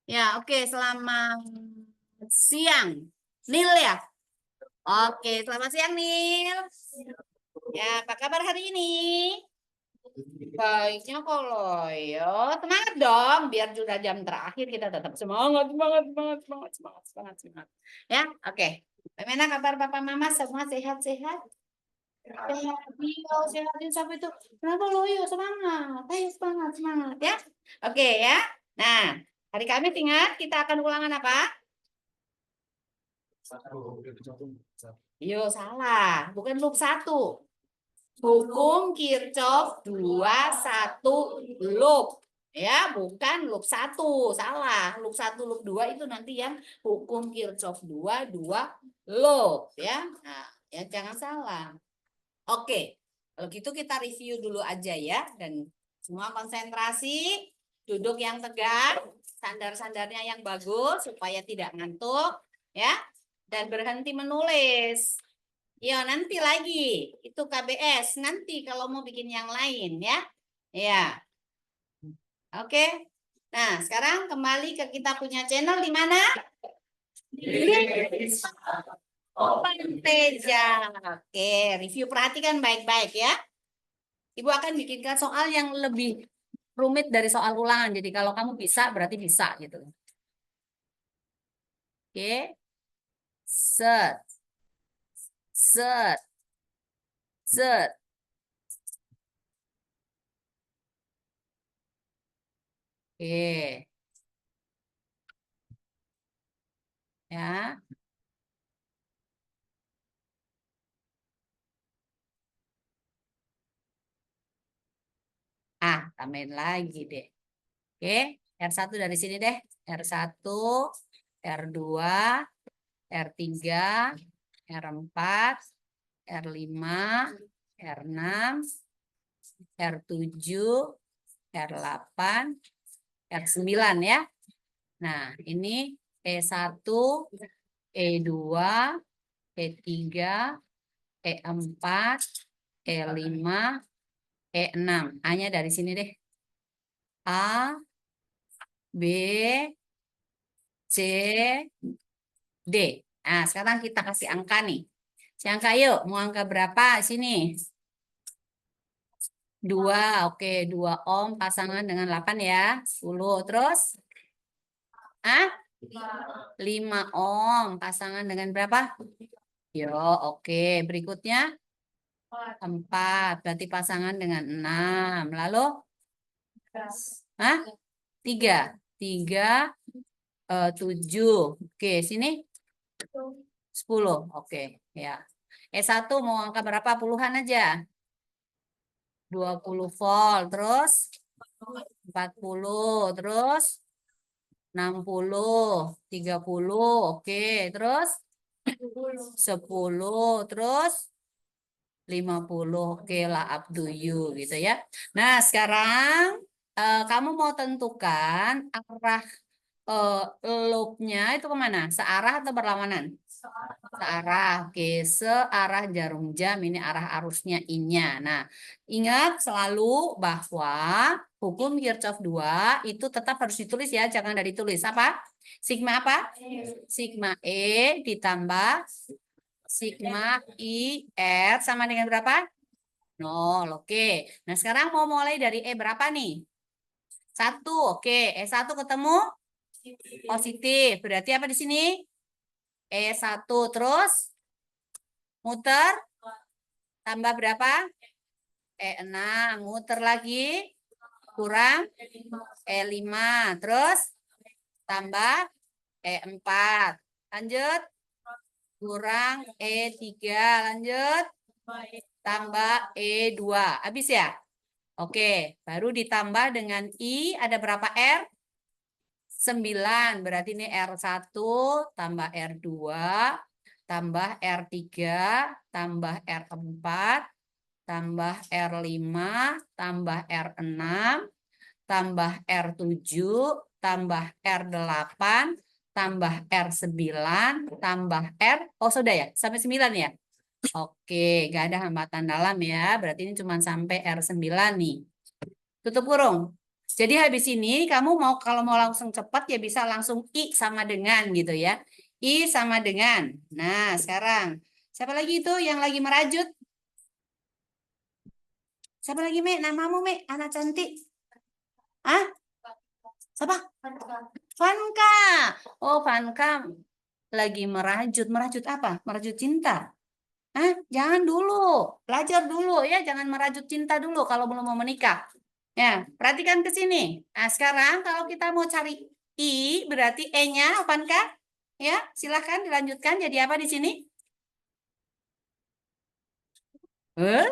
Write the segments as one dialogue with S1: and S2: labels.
S1: Ya, oke. Selamat siang. Nil ya? Oke, selamat siang Nil. Ya, apa kabar hari ini? Baiknya kalau ya semangat dong, biar sudah jam terakhir kita tetap semangat, semangat, semangat, semangat, semangat, semangat, semangat. Ya, oke. Bagaimana kabar Papa Mama? Semua sehat-sehat? Sehat, iya, sehatin sampai itu. Kenapa lo yuk semangat? Ayo semangat, semangat ya. Oke ya. Nah, hari Kamis ingat kita akan ulangan apa? Yo, salah. Bukan loop 1. Hukum Kirchhoff 21 loop. Ya, bukan loop 1. Salah. Loop 1, loop 2 itu nanti yang hukum Kirchhoff 2 loop. Ya, nah, ya jangan salah. Oke, kalau gitu kita review dulu aja ya. Dan semua konsentrasi, duduk yang tegak, sandar-sandarnya yang bagus supaya tidak ngantuk. Ya, dan berhenti menulis. Ya, nanti lagi. Itu KBS. Nanti kalau mau bikin yang lain ya. Ya. Oke. Nah, sekarang kembali ke kita punya channel di mana? Openpedia. Oke, review perhatikan baik-baik ya. Ibu akan bikinkan soal yang lebih rumit dari soal ulangan. Jadi kalau kamu bisa, berarti bisa gitu. Oke. Set. Set. Set. Oke. Ya. Tambahin lagi deh. Oke, R1 dari sini deh. R1, R2, R3, R4, R5, R6, R7, R8, R9 ya. Nah, ini E1, E2, E3, E4, E5, E6. A-nya dari sini deh. A, B, C, D. Nah, sekarang kita kasih angka nih. Si angka yuk, mau angka berapa sini? 2, oke. 2 ohm pasangan dengan 8 ya. 10, terus? 5 ohm pasangan dengan berapa? Yo, oke. Berikutnya? 4, berarti pasangan dengan 6. Lalu? 3. 3, 7. Oke, sini? 10, oke. Ya. E1 mau angka berapa? Puluhan aja. 20 volt, terus 40, terus 60, 30, oke, terus 10, terus 50, oke lah, up to you gitu ya. Nah, sekarang kamu mau tentukan arah loopnya itu kemana? Searah atau berlawanan? Searah, oke, searah jarum jam, ini arah arusnya I-nya. Nah, ingat selalu bahwa hukum Kirchhoff 2 itu tetap harus ditulis ya, jangan dari tulis. Apa? Sigma apa? Sigma E ditambah sigma IR sama dengan berapa? 0, oke. Nah, sekarang mau mulai dari E berapa nih? 1, oke. E1 ketemu? Positif, berarti apa di sini? E1 terus muter tambah berapa? E6 muter lagi kurang E5 terus tambah E4 lanjut kurang E3 lanjut tambah E2 habis ya? Oke, baru ditambah dengan I ada berapa R? 9, berarti ini R1 tambah R2 tambah R3 tambah R4 tambah R5 tambah R6 tambah R7 tambah R8 tambah R9 tambah R, oh sudah ya, sampai 9 ya? Oke, gak ada hambatan dalam ya, berarti ini cuma sampai R9 nih. Tutup kurung. Jadi habis ini kamu kalau mau langsung cepat ya bisa langsung I sama dengan gitu ya. I sama dengan. Nah, sekarang siapa lagi itu yang lagi merajut? Siapa lagi, Me? Namamu, Me? Anak cantik. Ah? Siapa? Vanka. Oh, Vanka lagi merajut. Merajut apa? Merajut cinta. Ah, jangan dulu. Belajar dulu ya, jangan merajut cinta dulu kalau belum mau menikah. Ya, perhatikan ke sini. Nah, sekarang kalau kita mau cari I, berarti E-nya Vanka. Ya, silahkan dilanjutkan. Jadi apa di sini? Eh,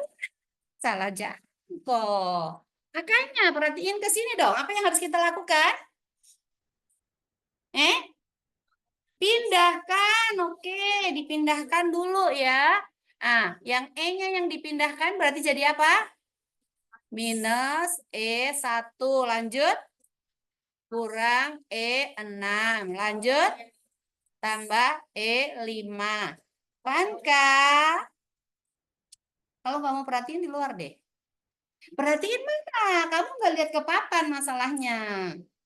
S1: salah jangkau. Makanya perhatiin ke sini dong. Apa yang harus kita lakukan? Pindahkan. Oke, dipindahkan dulu ya. Ah, yang E-nya yang dipindahkan berarti jadi apa? Minus E1. Lanjut. Kurang E6. Lanjut. Tambah E5. Kan, Kak? Kalau kamu perhatiin di luar deh. Perhatiin mana? Kamu nggak lihat ke papan masalahnya.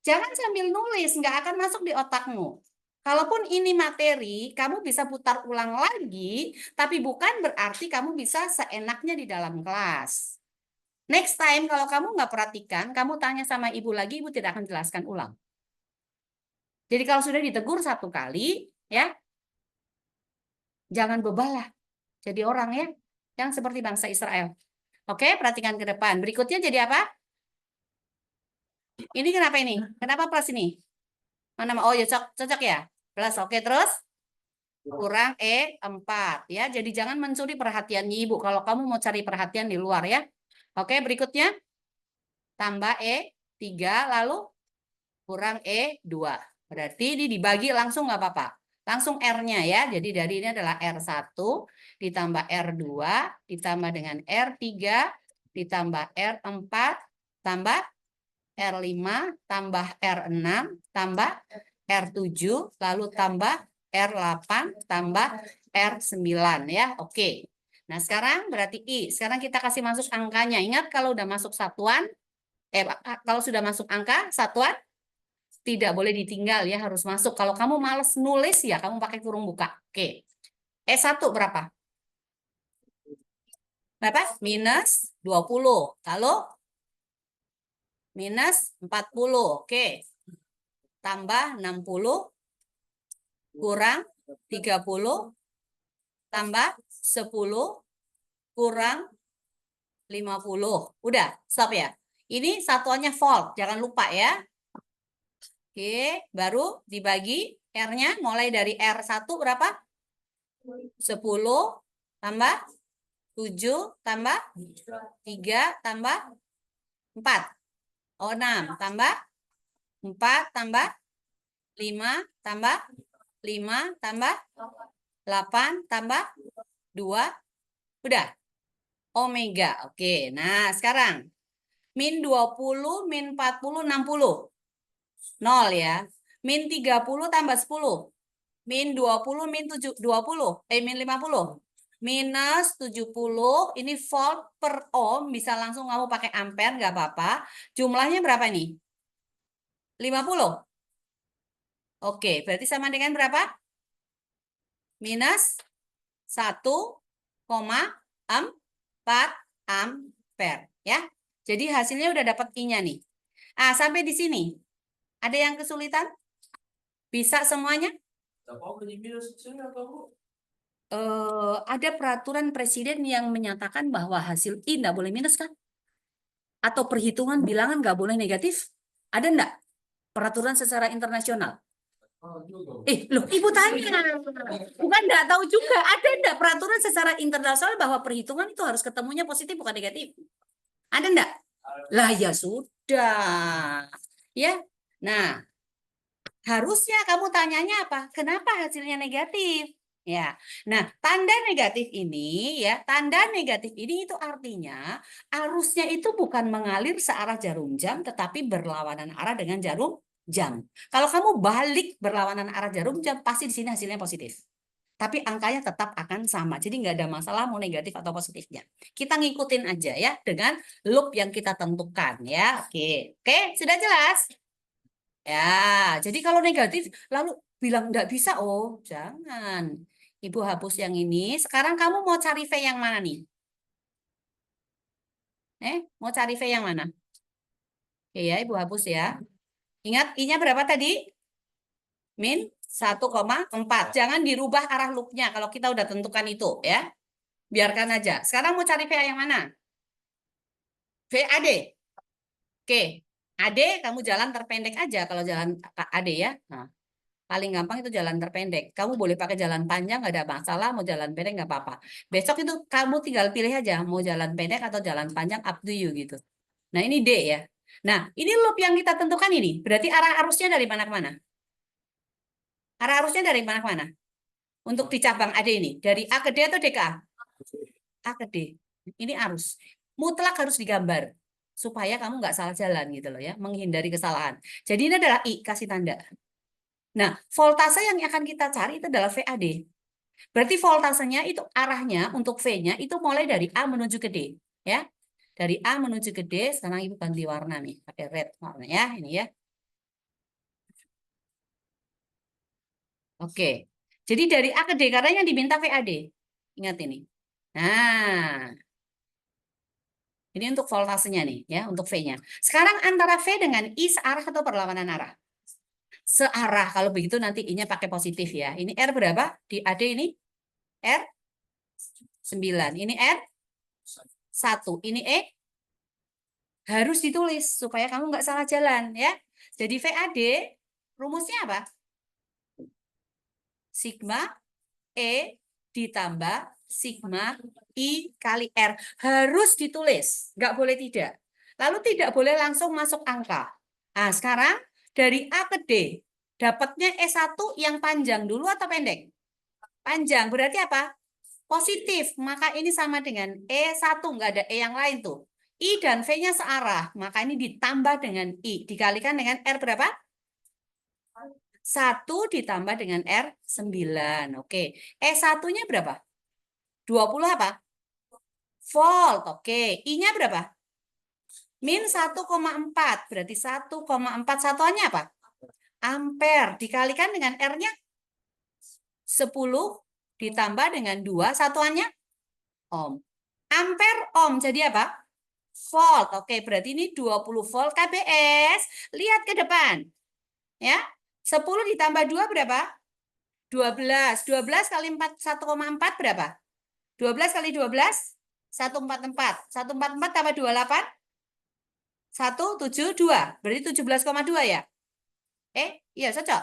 S1: Jangan sambil nulis, nggak akan masuk di otakmu. Kalaupun ini materi, kamu bisa putar ulang lagi, tapi bukan berarti kamu bisa seenaknya di dalam kelas. Next time, kalau kamu nggak perhatikan, kamu tanya sama ibu lagi, ibu tidak akan jelaskan ulang. Jadi kalau sudah ditegur satu kali, ya, jangan bebalah. Jadi orang ya, yang seperti bangsa Israel. Oke, perhatikan ke depan. Berikutnya jadi apa? Ini kenapa ini? Kenapa plus ini? Mana? Oh ya, cocok ya. Plus, oke, terus? Kurang E4 ya. Jadi jangan mencuri perhatiannya ibu kalau kamu mau cari perhatian di luar ya. Oke, berikutnya tambah E3 lalu kurang E2. Berarti ini dibagi langsung nggak apa-apa. Langsung R-nya ya. Jadi dari ini adalah R1 ditambah R2 ditambah dengan R3 ditambah R4 tambah R5 tambah R6 tambah R7 lalu tambah R8 tambah R9 ya. Oke. Nah, sekarang berarti I. Sekarang kita kasih masuk angkanya. Ingat kalau udah masuk satuan, kalau sudah masuk angka satuan, tidak boleh ditinggal ya, harus masuk. Kalau kamu males nulis ya, kamu pakai kurung buka. Oke. E1 berapa? Berapa? Minus 20. Lalu minus 40. Oke. Tambah 60 kurang 30 tambah 10 kurang 50. Udah, stop ya. Ini satuannya volt, jangan lupa ya. Oke, baru dibagi R-nya mulai dari R1 berapa? 10 tambah 7 tambah 3 tambah 4. Oh, 6 tambah 4 tambah 5 tambah 5 tambah 8 tambah 2. Udah. Omega. Oke. Nah, sekarang min 20, min 40, 60. 0 ya. Min 30 tambah 10. Min 20, min 20. Min 50. Minus 70. Ini volt per ohm. Bisa langsung kamu pakai ampere. Nggak apa-apa. Jumlahnya berapa nih? 50. Oke. Berarti sama dengan berapa? Minus 1,4 ampere. Ya. Jadi hasilnya udah dapat I-nya nih. Ah, sampai di sini. Ada yang kesulitan? Bisa semuanya? Ada peraturan presiden yang menyatakan bahwa hasil I nggak boleh minus kan? Atau perhitungan bilangan nggak boleh negatif? Ada nggak peraturan secara internasional? Loh, ibu tanya. Bukan nggak tahu juga. Ada nggak peraturan secara internasional bahwa perhitungan itu harus ketemunya positif bukan negatif? Ada nggak? Lah ya sudah. Ya. Nah, harusnya kamu tanyanya apa? Kenapa hasilnya negatif? Ya. Nah, tanda negatif ini ya, tanda negatif ini itu artinya arusnya itu bukan mengalir searah jarum jam tetapi berlawanan arah dengan jarum jam. Kalau kamu balik berlawanan arah jarum jam, pasti di sini hasilnya positif. tapi angkanya tetap akan sama. Jadi nggak ada masalah mau negatif atau positifnya. Kita ngikutin aja ya dengan loop yang kita tentukan ya. Oke, oke, sudah jelas? Ya, jadi kalau negatif lalu bilang nggak bisa, oh jangan. Ibu hapus yang ini. Sekarang kamu mau cari V yang mana nih? Mau cari V yang mana? Oke ya, Ibu hapus ya. Ingat, I-nya berapa tadi? Min 1,4. Jangan dirubah arah loopnya kalau kita udah tentukan itu ya. Biarkan aja. Sekarang mau cari V yang mana? VAD. Oke. AD kamu jalan terpendek aja kalau jalan AD ya. Nah, paling gampang itu jalan terpendek. Kamu boleh pakai jalan panjang nggak ada masalah, mau jalan pendek nggak apa-apa. Besok itu kamu tinggal pilih aja mau jalan pendek atau jalan panjang up to you gitu. Nah, ini D ya. Nah, ini loop yang kita tentukan ini. Berarti arah arusnya dari mana ke mana? Arah arusnya dari mana ke mana? Untuk di cabang AD ini, dari A ke D atau D ke A? A ke D. Ini arus. Mutlak harus digambar supaya kamu nggak salah jalan gitu loh ya, menghindari kesalahan. Jadi ini adalah I, kasih tanda. Nah, voltase yang akan kita cari itu adalah VAD. Berarti voltasenya itu arahnya untuk V-nya itu mulai dari A menuju ke D, ya. Dari A menuju ke D, sekarang Ibu ganti warna nih, pakai red warna ya, ini ya. Oke. Jadi dari A ke D karena yang diminta VAD. Ingat ini. Nah, ini untuk voltasenya nih ya, untuk V-nya. Sekarang antara V dengan I searah atau berlawanan arah? Searah. Kalau begitu nanti I-nya pakai positif ya. Ini R berapa? Di AD ini R 9. Ini R 1. Ini E harus ditulis supaya kamu nggak salah jalan ya. Jadi VAD rumusnya apa? Sigma E ditambah sigma I kali R. Harus ditulis, nggak boleh tidak. Lalu tidak boleh langsung masuk angka. Nah, sekarang dari A ke D, dapatnya E1 yang panjang dulu atau pendek? Panjang, berarti apa? Positif, maka ini sama dengan E1, nggak ada E yang lain tuh. I dan V-nya searah, maka ini ditambah dengan I. Dikalikan dengan R berapa? 1 ditambah dengan R 9. Oke, E1-nya berapa? 20 apa? Volt. Oke, I-nya berapa? Min 1,4. Berarti 1,4 satuannya apa? Ampere. Dikalikan dengan R-nya 10 ditambah dengan 2 satuannya ohm. Ampere ohm jadi apa? Volt. Oke, berarti ini 20 volt KBS. Lihat ke depan. Ya. 10 ditambah 2 berapa? 12. 12 kali 4 1,4 berapa? 12 kali 12 144. 144 tambah 28 172. Berarti 17,2 ya? Iya cocok.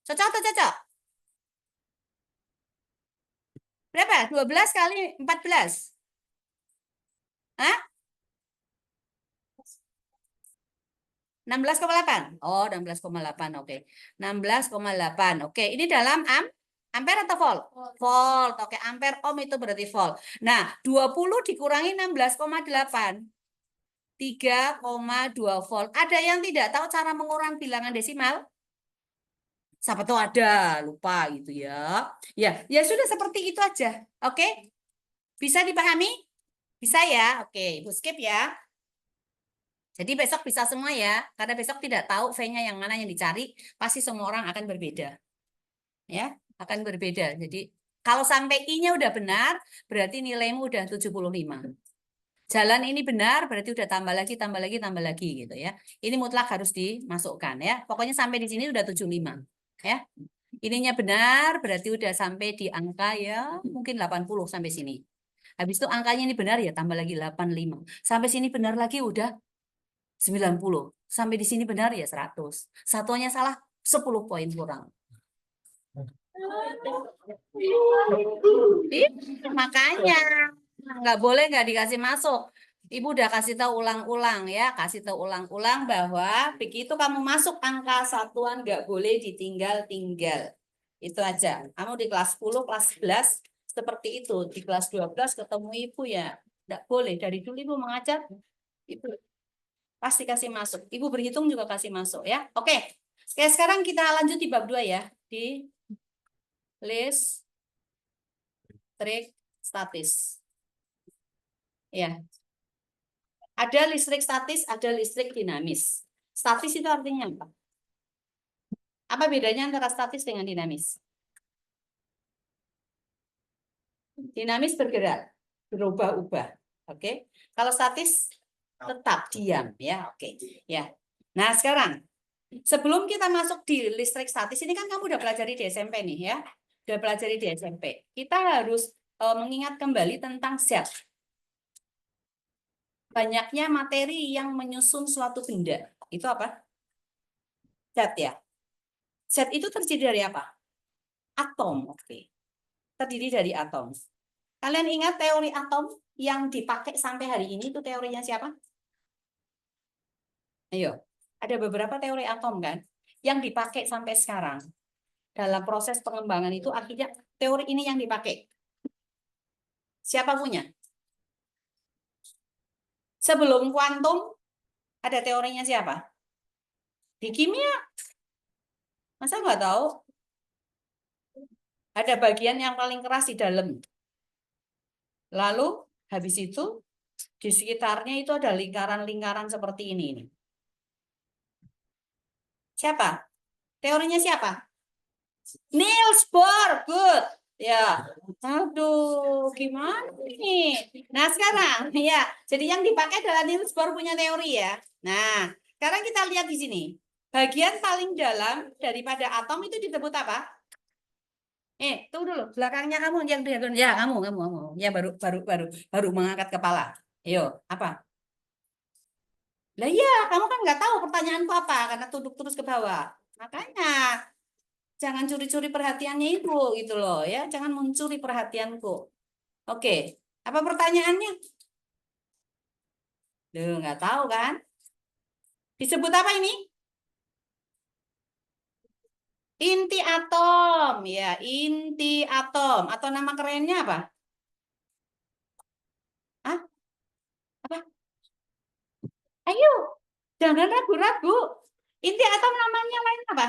S1: Cocok atau cocok? Berapa? 12 kali 14. Hah? 16,8. Oh, 16,8. Oke. 16,8. Oke, ini dalam ampere atau volt? Volt. Oke, ampere ohm itu berarti volt. Nah, 20 dikurangi 16,8. 3,2 volt. Ada yang tidak tahu cara mengurangi bilangan desimal? Siapa tahu ada, lupa gitu ya. Ya sudah seperti itu aja. Oke? Bisa dipahami? Bisa ya? Oke, Ibu skip ya. Jadi besok bisa semua ya, karena besok tidak tahu V-nya yang mana yang dicari, pasti semua orang akan berbeda. Ya, akan berbeda. Jadi kalau sampai I-nya udah benar, berarti nilaimu udah 75. Jalan ini benar, berarti udah tambah lagi, tambah lagi, tambah lagi gitu ya. Ini mutlak harus dimasukkan ya. Pokoknya sampai di sini udah 75. Ya. Ininya benar, berarti udah sampai di angka ya mungkin 80 sampai sini. Habis itu angkanya ini benar ya, tambah lagi 85. Sampai sini benar lagi udah 90. Sampai di sini benar ya 100. Satuannya salah 10 poin kurang. Makanya nggak boleh nggak dikasih masuk. Ibu udah kasih tahu ulang-ulang ya, kasih tahu ulang-ulang bahwa begitu kamu masuk angka satuan nggak boleh ditinggal-tinggal. Itu aja. Kamu di kelas 10, kelas 11 seperti itu. Di kelas 12 ketemu ibu ya, nggak boleh. Dari dulu ibu mengajar, ibu pasti kasih masuk. Ibu berhitung juga kasih masuk ya. Oke. Sekarang kita lanjut di bab 2 ya. Di list listrik statis. Ya. Ada listrik statis, ada listrik dinamis. Statis itu artinya apa? Apa bedanya antara statis dengan dinamis? Dinamis bergerak, berubah-ubah. Oke. Kalau statis tetap diam ya. Oke. Ya. Nah, sekarang sebelum kita masuk di listrik statis ini kan kamu udah pelajari di SMP nih ya. Udah pelajari di SMP. Kita harus mengingat kembali tentang zat. Banyaknya materi yang menyusun suatu benda. Itu apa? Zat ya. Zat itu terdiri dari apa? Atom. Oke. Terdiri dari atom. Kalian ingat teori atom yang dipakai sampai hari ini itu teorinya siapa? Ayo. Ada beberapa teori atom kan yang dipakai sampai sekarang. Dalam proses pengembangan itu akhirnya teori ini yang dipakai. Siapa punya? Sebelum kuantum ada teorinya siapa? Di kimia. Masa nggak tahu? Ada bagian yang paling keras di dalam. Lalu habis itu di sekitarnya itu ada lingkaran-lingkaran seperti ini. Siapa? Teorinya siapa? Niels Bohr. Good. Ya. Aduh, gimana nih? Nah, sekarang ya. Jadi yang dipakai adalah Niels Bohr punya teori ya. Nah, sekarang kita lihat di sini. Bagian paling dalam daripada atom itu disebut apa? Tunggu dulu. Belakangnya kamu yang ya kamu. Ya baru mengangkat kepala. Ayo, apa? Lah iya, kamu kan nggak tahu pertanyaanku apa karena tunduk terus ke bawah. Makanya jangan curi-curi perhatiannya itu gitu loh ya, jangan mencuri perhatianku. Oke, apa pertanyaannya? Loh, nggak tahu kan? Disebut apa ini? Inti atom, ya inti atom atau nama kerennya apa? Hah? Apa? Ayo, jangan ragu-ragu. Inti atom namanya lain apa?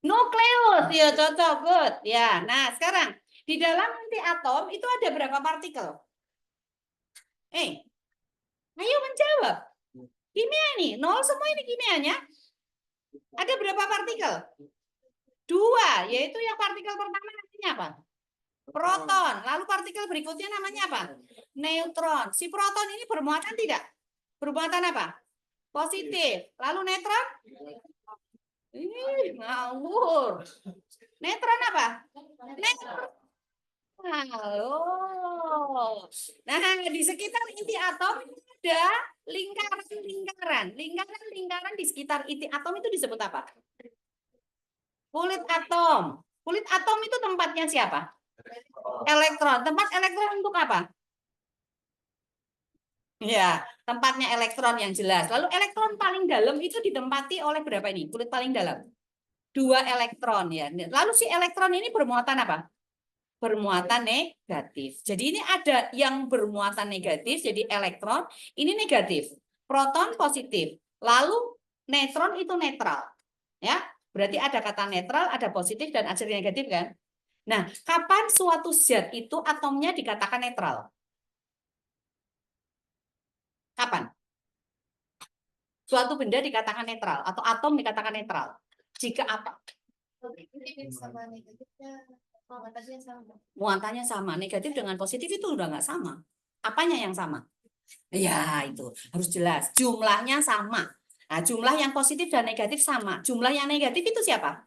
S1: Nukleus, ya cocok, good. Ya, nah sekarang di dalam inti atom itu ada berapa partikel? Ayo menjawab. Kimia nih, nol semua ini kimianya. Ada berapa partikel? 2, yaitu yang partikel pertama namanya apa? Proton. Lalu partikel berikutnya namanya apa? Neutron. Si proton ini bermuatan tidak? Bermuatan apa? Positif. Lalu neutron? Ngawur. Neutron apa? Neutron. Halo. Nah, di sekitar inti atom ada lingkaran-lingkaran. Lingkaran-lingkaran di sekitar inti atom itu disebut apa? Kulit atom. Kulit atom itu tempatnya siapa? Elektron. Tempat elektron untuk apa? Ya, tempatnya elektron yang jelas. Lalu elektron paling dalam itu ditempati oleh berapa ini? Kulit paling dalam. 2 elektron ya. Lalu si elektron ini bermuatan apa? Bermuatan negatif. Jadi ini ada yang bermuatan negatif, jadi elektron, ini negatif. Proton positif. Lalu neutron itu netral. Ya, berarti ada kata netral, ada positif dan ada negatif kan? Nah, kapan suatu zat itu atomnya dikatakan netral? Kapan? Suatu benda dikatakan netral atau atom dikatakan netral. Jika apa? Muatannya sama. Negatif dengan positif itu udah nggak sama. Apanya yang sama? Ya, itu harus jelas. Jumlahnya sama. Nah, jumlah yang positif dan negatif sama. Jumlah yang negatif itu siapa?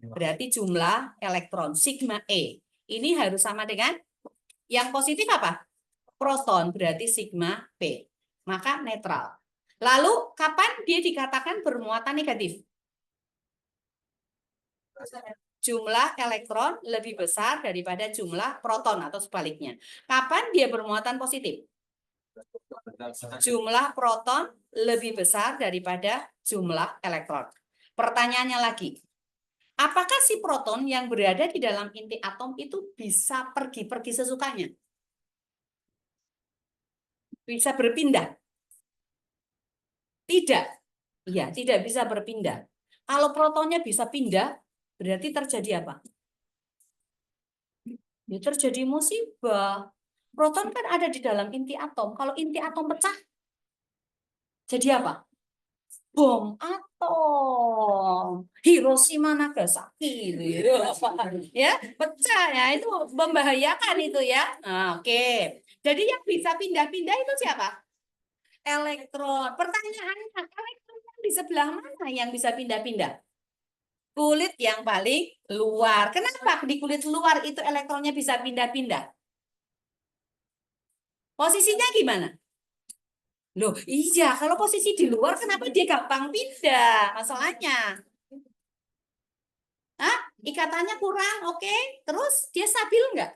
S1: Berarti jumlah elektron sigma E. Ini harus sama dengan yang positif apa? Proton, berarti sigma P. Maka netral. Lalu, kapan dia dikatakan bermuatan negatif? Jumlah elektron lebih besar daripada jumlah proton atau sebaliknya. Kapan dia bermuatan positif? Jumlah proton lebih besar daripada jumlah elektron. Pertanyaannya lagi, apakah si proton yang berada di dalam inti atom itu bisa pergi-pergi sesukanya? Bisa berpindah? Tidak. Iya, tidak bisa berpindah. Kalau protonnya bisa pindah, berarti terjadi apa? Ya, terjadi musibah. Proton kan ada di dalam inti atom. Kalau inti atom pecah, jadi apa? Bom atom. Hiroshima Nagasaki gitu ya. Pecah ya, itu membahayakan itu ya. Nah, oke. Jadi yang bisa pindah-pindah itu siapa? Elektron. Pertanyaannya, elektron yang di sebelah mana yang bisa pindah-pindah? Kulit yang paling luar. Kenapa di kulit luar itu elektronnya bisa pindah-pindah? Posisinya gimana? Loh, iya, kalau posisi di luar kenapa dia gampang pindah? Masalahnya. Hah? Ikatannya kurang, oke. Terus dia stabil nggak?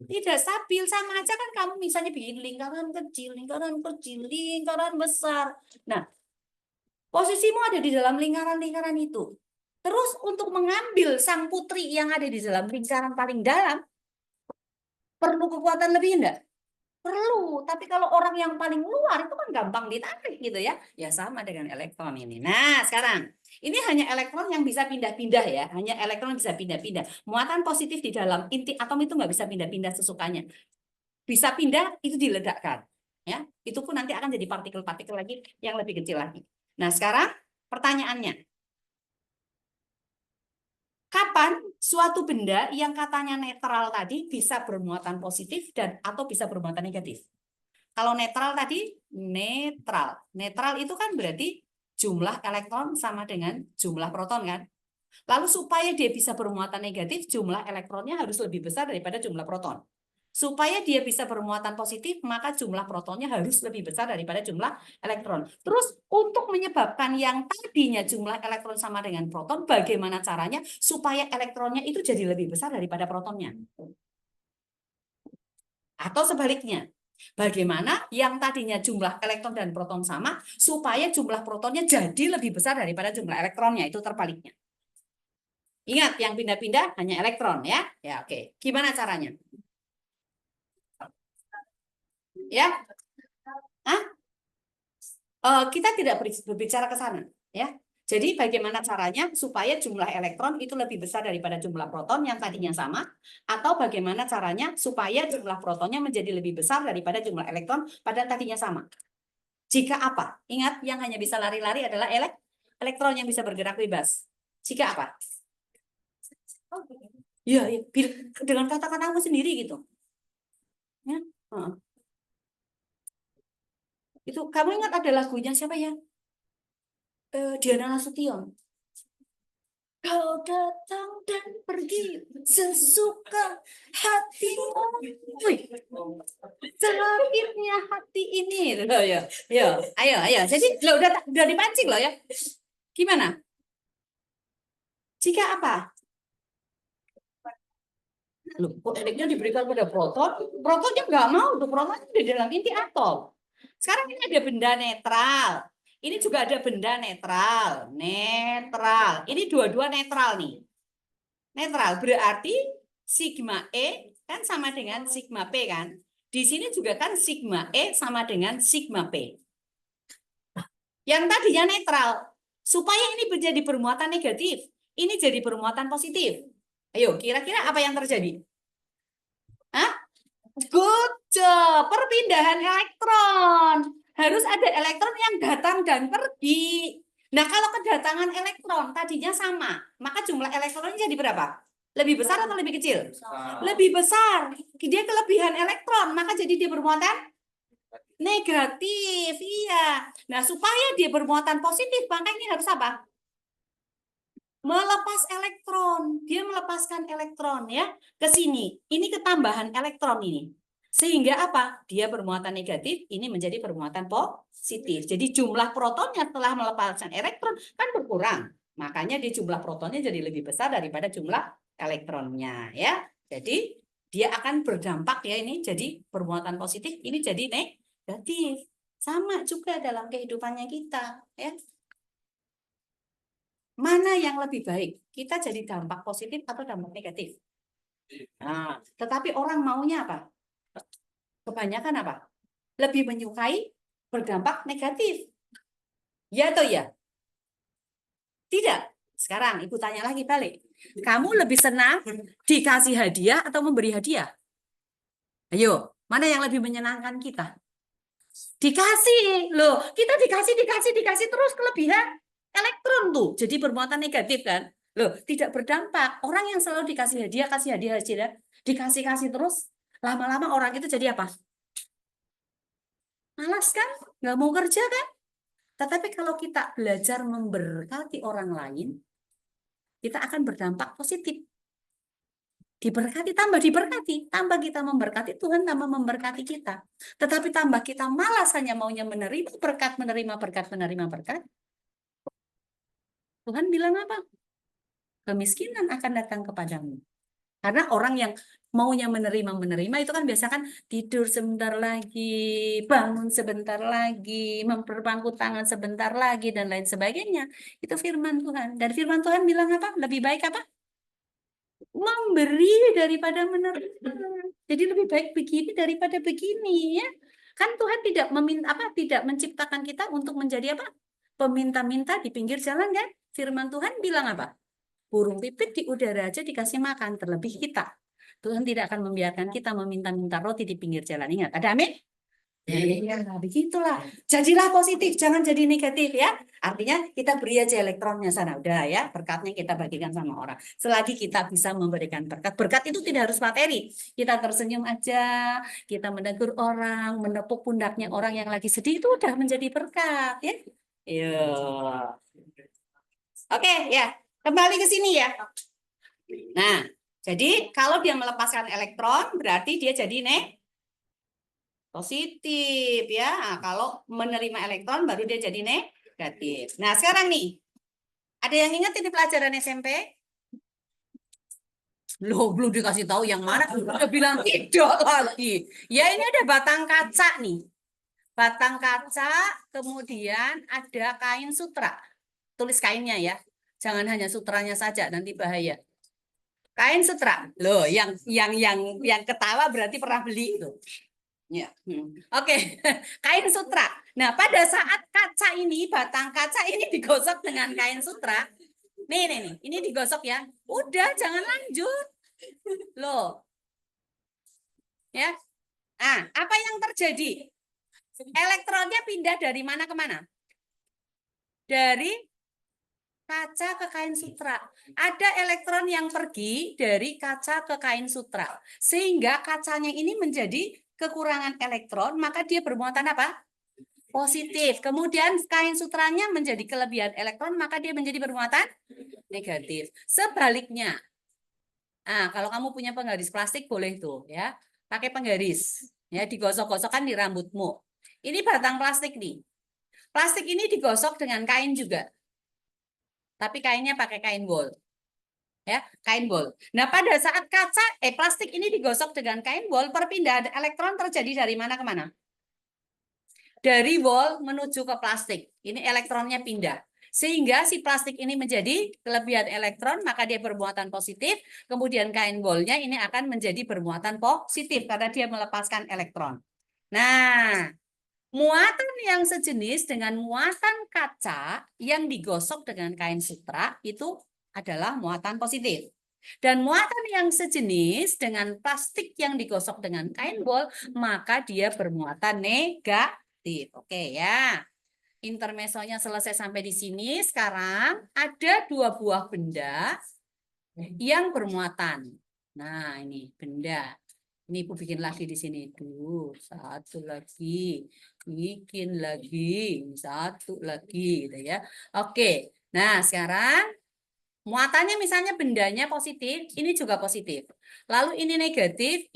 S1: Tidak stabil, sama aja kan kamu misalnya bikin lingkaran kecil, lingkaran besar. Nah, posisimu ada di dalam lingkaran-lingkaran itu. Terus untuk mengambil sang putri yang ada di dalam lingkaran paling dalam, perlu kekuatan lebih enggak? Perlu, tapi kalau orang yang paling luar itu kan gampang ditarik gitu ya. Ya sama dengan elektron ini. Nah, sekarang ini hanya elektron yang bisa pindah-pindah ya. Hanya elektron yang bisa pindah-pindah. Muatan positif di dalam inti atom itu nggak bisa pindah-pindah sesukanya. Bisa pindah itu diledakkan. Ya, itu pun nanti akan jadi partikel-partikel lagi yang lebih kecil lagi. Nah, sekarang pertanyaannya, kapan suatu benda yang katanya netral tadi bisa bermuatan positif dan atau bisa bermuatan negatif? Kalau netral tadi, netral. Netral itu kan berarti jumlah elektron sama dengan jumlah proton kan? Lalu supaya dia bisa bermuatan negatif, jumlah elektronnya harus lebih besar daripada jumlah proton. Supaya dia bisa bermuatan positif, maka jumlah protonnya harus lebih besar daripada jumlah elektron. Terus untuk menyebabkan yang tadinya jumlah elektron sama dengan proton, bagaimana caranya supaya elektronnya itu jadi lebih besar daripada protonnya? Atau sebaliknya, bagaimana yang tadinya jumlah elektron dan proton sama, supaya jumlah protonnya jadi lebih besar daripada jumlah elektronnya, itu terbaliknya. Ingat, yang pindah-pindah hanya elektron ya. Ya, oke. Gimana caranya? Ya, Hah? Kita tidak berbicara ke sana, ya. Jadi bagaimana caranya supaya jumlah elektron itu lebih besar daripada jumlah proton yang tadinya sama, atau bagaimana caranya supaya jumlah protonnya menjadi lebih besar daripada jumlah elektron pada tadinya sama. Jika apa? Ingat, yang hanya bisa lari-lari adalah elektron yang bisa bergerak bebas. Jika apa? Iya, ya, dengan kata-katamu sendiri gitu. Ya, itu kamu ingat ada lagunya siapa ya? Diana Nasution. Kau datang dan pergi sesuka hatimu. Wih, sakitnya hati ini. Loh, ya. Ya, ayo. Jadi lo udah dipancing loh ya. Gimana? Jika apa? Loh, kok eleknya diberikan pada proton? Protonnya nggak mau, tuh proton di dalam inti atom. Sekarang ini ada benda netral. Ini juga ada benda netral. Netral. Ini dua-dua netral nih. Netral berarti sigma E kan sama dengan sigma P kan? Di sini juga kan sigma E sama dengan sigma P. Yang tadinya netral. Supaya ini menjadi bermuatan negatif, ini jadi bermuatan positif. Ayo, kira-kira apa yang terjadi? Hah? Good job. Perpindahan elektron. Harus ada elektron yang datang dan pergi. Nah, kalau kedatangan elektron tadinya sama, maka jumlah elektronnya jadi berapa? Lebih besar atau lebih kecil? Lebih besar. Dia kelebihan elektron, maka jadi dia bermuatan negatif. Iya. Nah, supaya dia bermuatan positif, maka ini harus apa? Melepas elektron. Dia melepaskan elektron ya ke sini. Ini ketambahan elektron ini. Sehingga apa? Dia bermuatan negatif, ini menjadi bermuatan positif. Jadi jumlah protonnya setelah melepaskan elektron kan berkurang. Makanya di jumlah protonnya jadi lebih besar daripada jumlah elektronnya ya. Jadi dia akan berdampak ya ini jadi bermuatan positif, ini jadi negatif. Sama juga dalam kehidupannya kita ya. Mana yang lebih baik? Kita jadi dampak positif atau dampak negatif? Nah, tetapi orang maunya apa? Kebanyakan apa? Lebih menyukai berdampak negatif. Ya atau ya? Tidak. Sekarang Ibu tanya lagi balik.
S2: Kamu lebih senang dikasih hadiah atau memberi hadiah? Ayo, mana yang lebih menyenangkan kita? Dikasih. Loh, kita dikasih terus kelebihan elektron tuh. Jadi bermuatan negatif kan? Loh, tidak berdampak. Orang yang selalu dikasih hadiah, dikasih terus, lama-lama orang itu jadi apa? Malas kan? Nggak mau kerja kan? Tetapi kalau kita belajar memberkati orang lain, kita akan berdampak positif. Diberkati, tambah kita memberkati, Tuhan tambah memberkati kita. Tetapi tambah kita malas hanya maunya menerima berkat, Tuhan bilang apa? Kemiskinan akan datang kepadamu. Karena orang yang maunya menerima itu kan biasa kan tidur sebentar lagi, bangun sebentar lagi, memperpangku tangan sebentar lagi, dan lain sebagainya. Itu firman Tuhan. Dan firman Tuhan bilang apa? Lebih baik apa? Memberi daripada menerima. Jadi lebih baik begini daripada begini ya. Kan Tuhan tidak meminta apa? Tidak menciptakan kita untuk menjadi apa? Peminta-minta di pinggir jalan kan? Firman Tuhan bilang apa? Burung pipit di udara aja dikasih makan, terlebih kita. Tuhan tidak akan membiarkan kita meminta-minta roti di pinggir jalan. Ingat, ada amin? Ya, begitulah. Jadilah positif, jangan jadi negatif ya. Artinya kita beri aja elektronnya sana, udah ya. Berkatnya kita bagikan sama orang. Selagi kita bisa memberikan berkat. Berkat itu tidak harus materi. Kita tersenyum aja, kita menegur orang, menepuk pundaknya orang yang lagi sedih, itu udah menjadi berkat ya. Iya. Oke ya, kembali ke sini ya. Nah, jadi kalau dia melepaskan elektron, berarti dia jadi positif ya. Nah, kalau menerima elektron baru dia jadi negatif. Nah, sekarang nih, ada yang ingat ini pelajaran SMP? Loh, belum dikasih tahu yang mana, udah bilang tidak lagi. Ya, ini ada batang kaca nih. Batang kaca, kemudian ada kain sutra. Tulis kainnya ya. Jangan hanya sutranya saja, nanti bahaya. Kain sutra. Loh, yang ketawa berarti pernah beli itu. Ya. Oke. Kain sutra. Nah, pada saat kaca ini, batang kaca ini digosok dengan kain sutra. Nih. Ini digosok ya. Udah, jangan lanjut. Loh. Ya. Ah, apa yang terjadi? Elektronnya pindah dari mana ke mana? Dari kaca ke kain sutra. Ada elektron yang pergi dari kaca ke kain sutra. Sehingga kacanya ini menjadi kekurangan elektron, maka dia bermuatan apa? Positif. Kemudian kain sutranya menjadi kelebihan elektron, maka dia menjadi bermuatan negatif. Sebaliknya, kalau kamu punya penggaris plastik boleh tuh ya, pakai penggaris ya, digosok-gosokkan di rambutmu. Ini batang plastik nih. Plastik ini digosok dengan kain juga. Tapi kainnya pakai kain wol. Ya, kain wol. Nah, pada saat plastik ini digosok dengan kain wol, perpindahan elektron terjadi dari mana ke mana? Dari wol menuju ke plastik. Ini elektronnya pindah. Sehingga si plastik ini menjadi kelebihan elektron, maka dia bermuatan positif. Kemudian kain wolnya ini akan menjadi bermuatan positif karena dia melepaskan elektron. Nah, muatan yang sejenis dengan muatan kaca yang digosok dengan kain sutra itu adalah muatan positif. Dan muatan yang sejenis dengan plastik yang digosok dengan kain wol, maka dia bermuatan negatif. Oke ya. Intermesonya selesai sampai di sini. Sekarang ada dua buah benda yang bermuatan. Nah, ini benda. Ini Ibu bikin lagi di sini. Satu lagi. Bikin lagi. Satu lagi. Gitu ya. Oke. Nah, sekarang muatannya misalnya bendanya positif. Ini juga positif. Lalu ini negatif.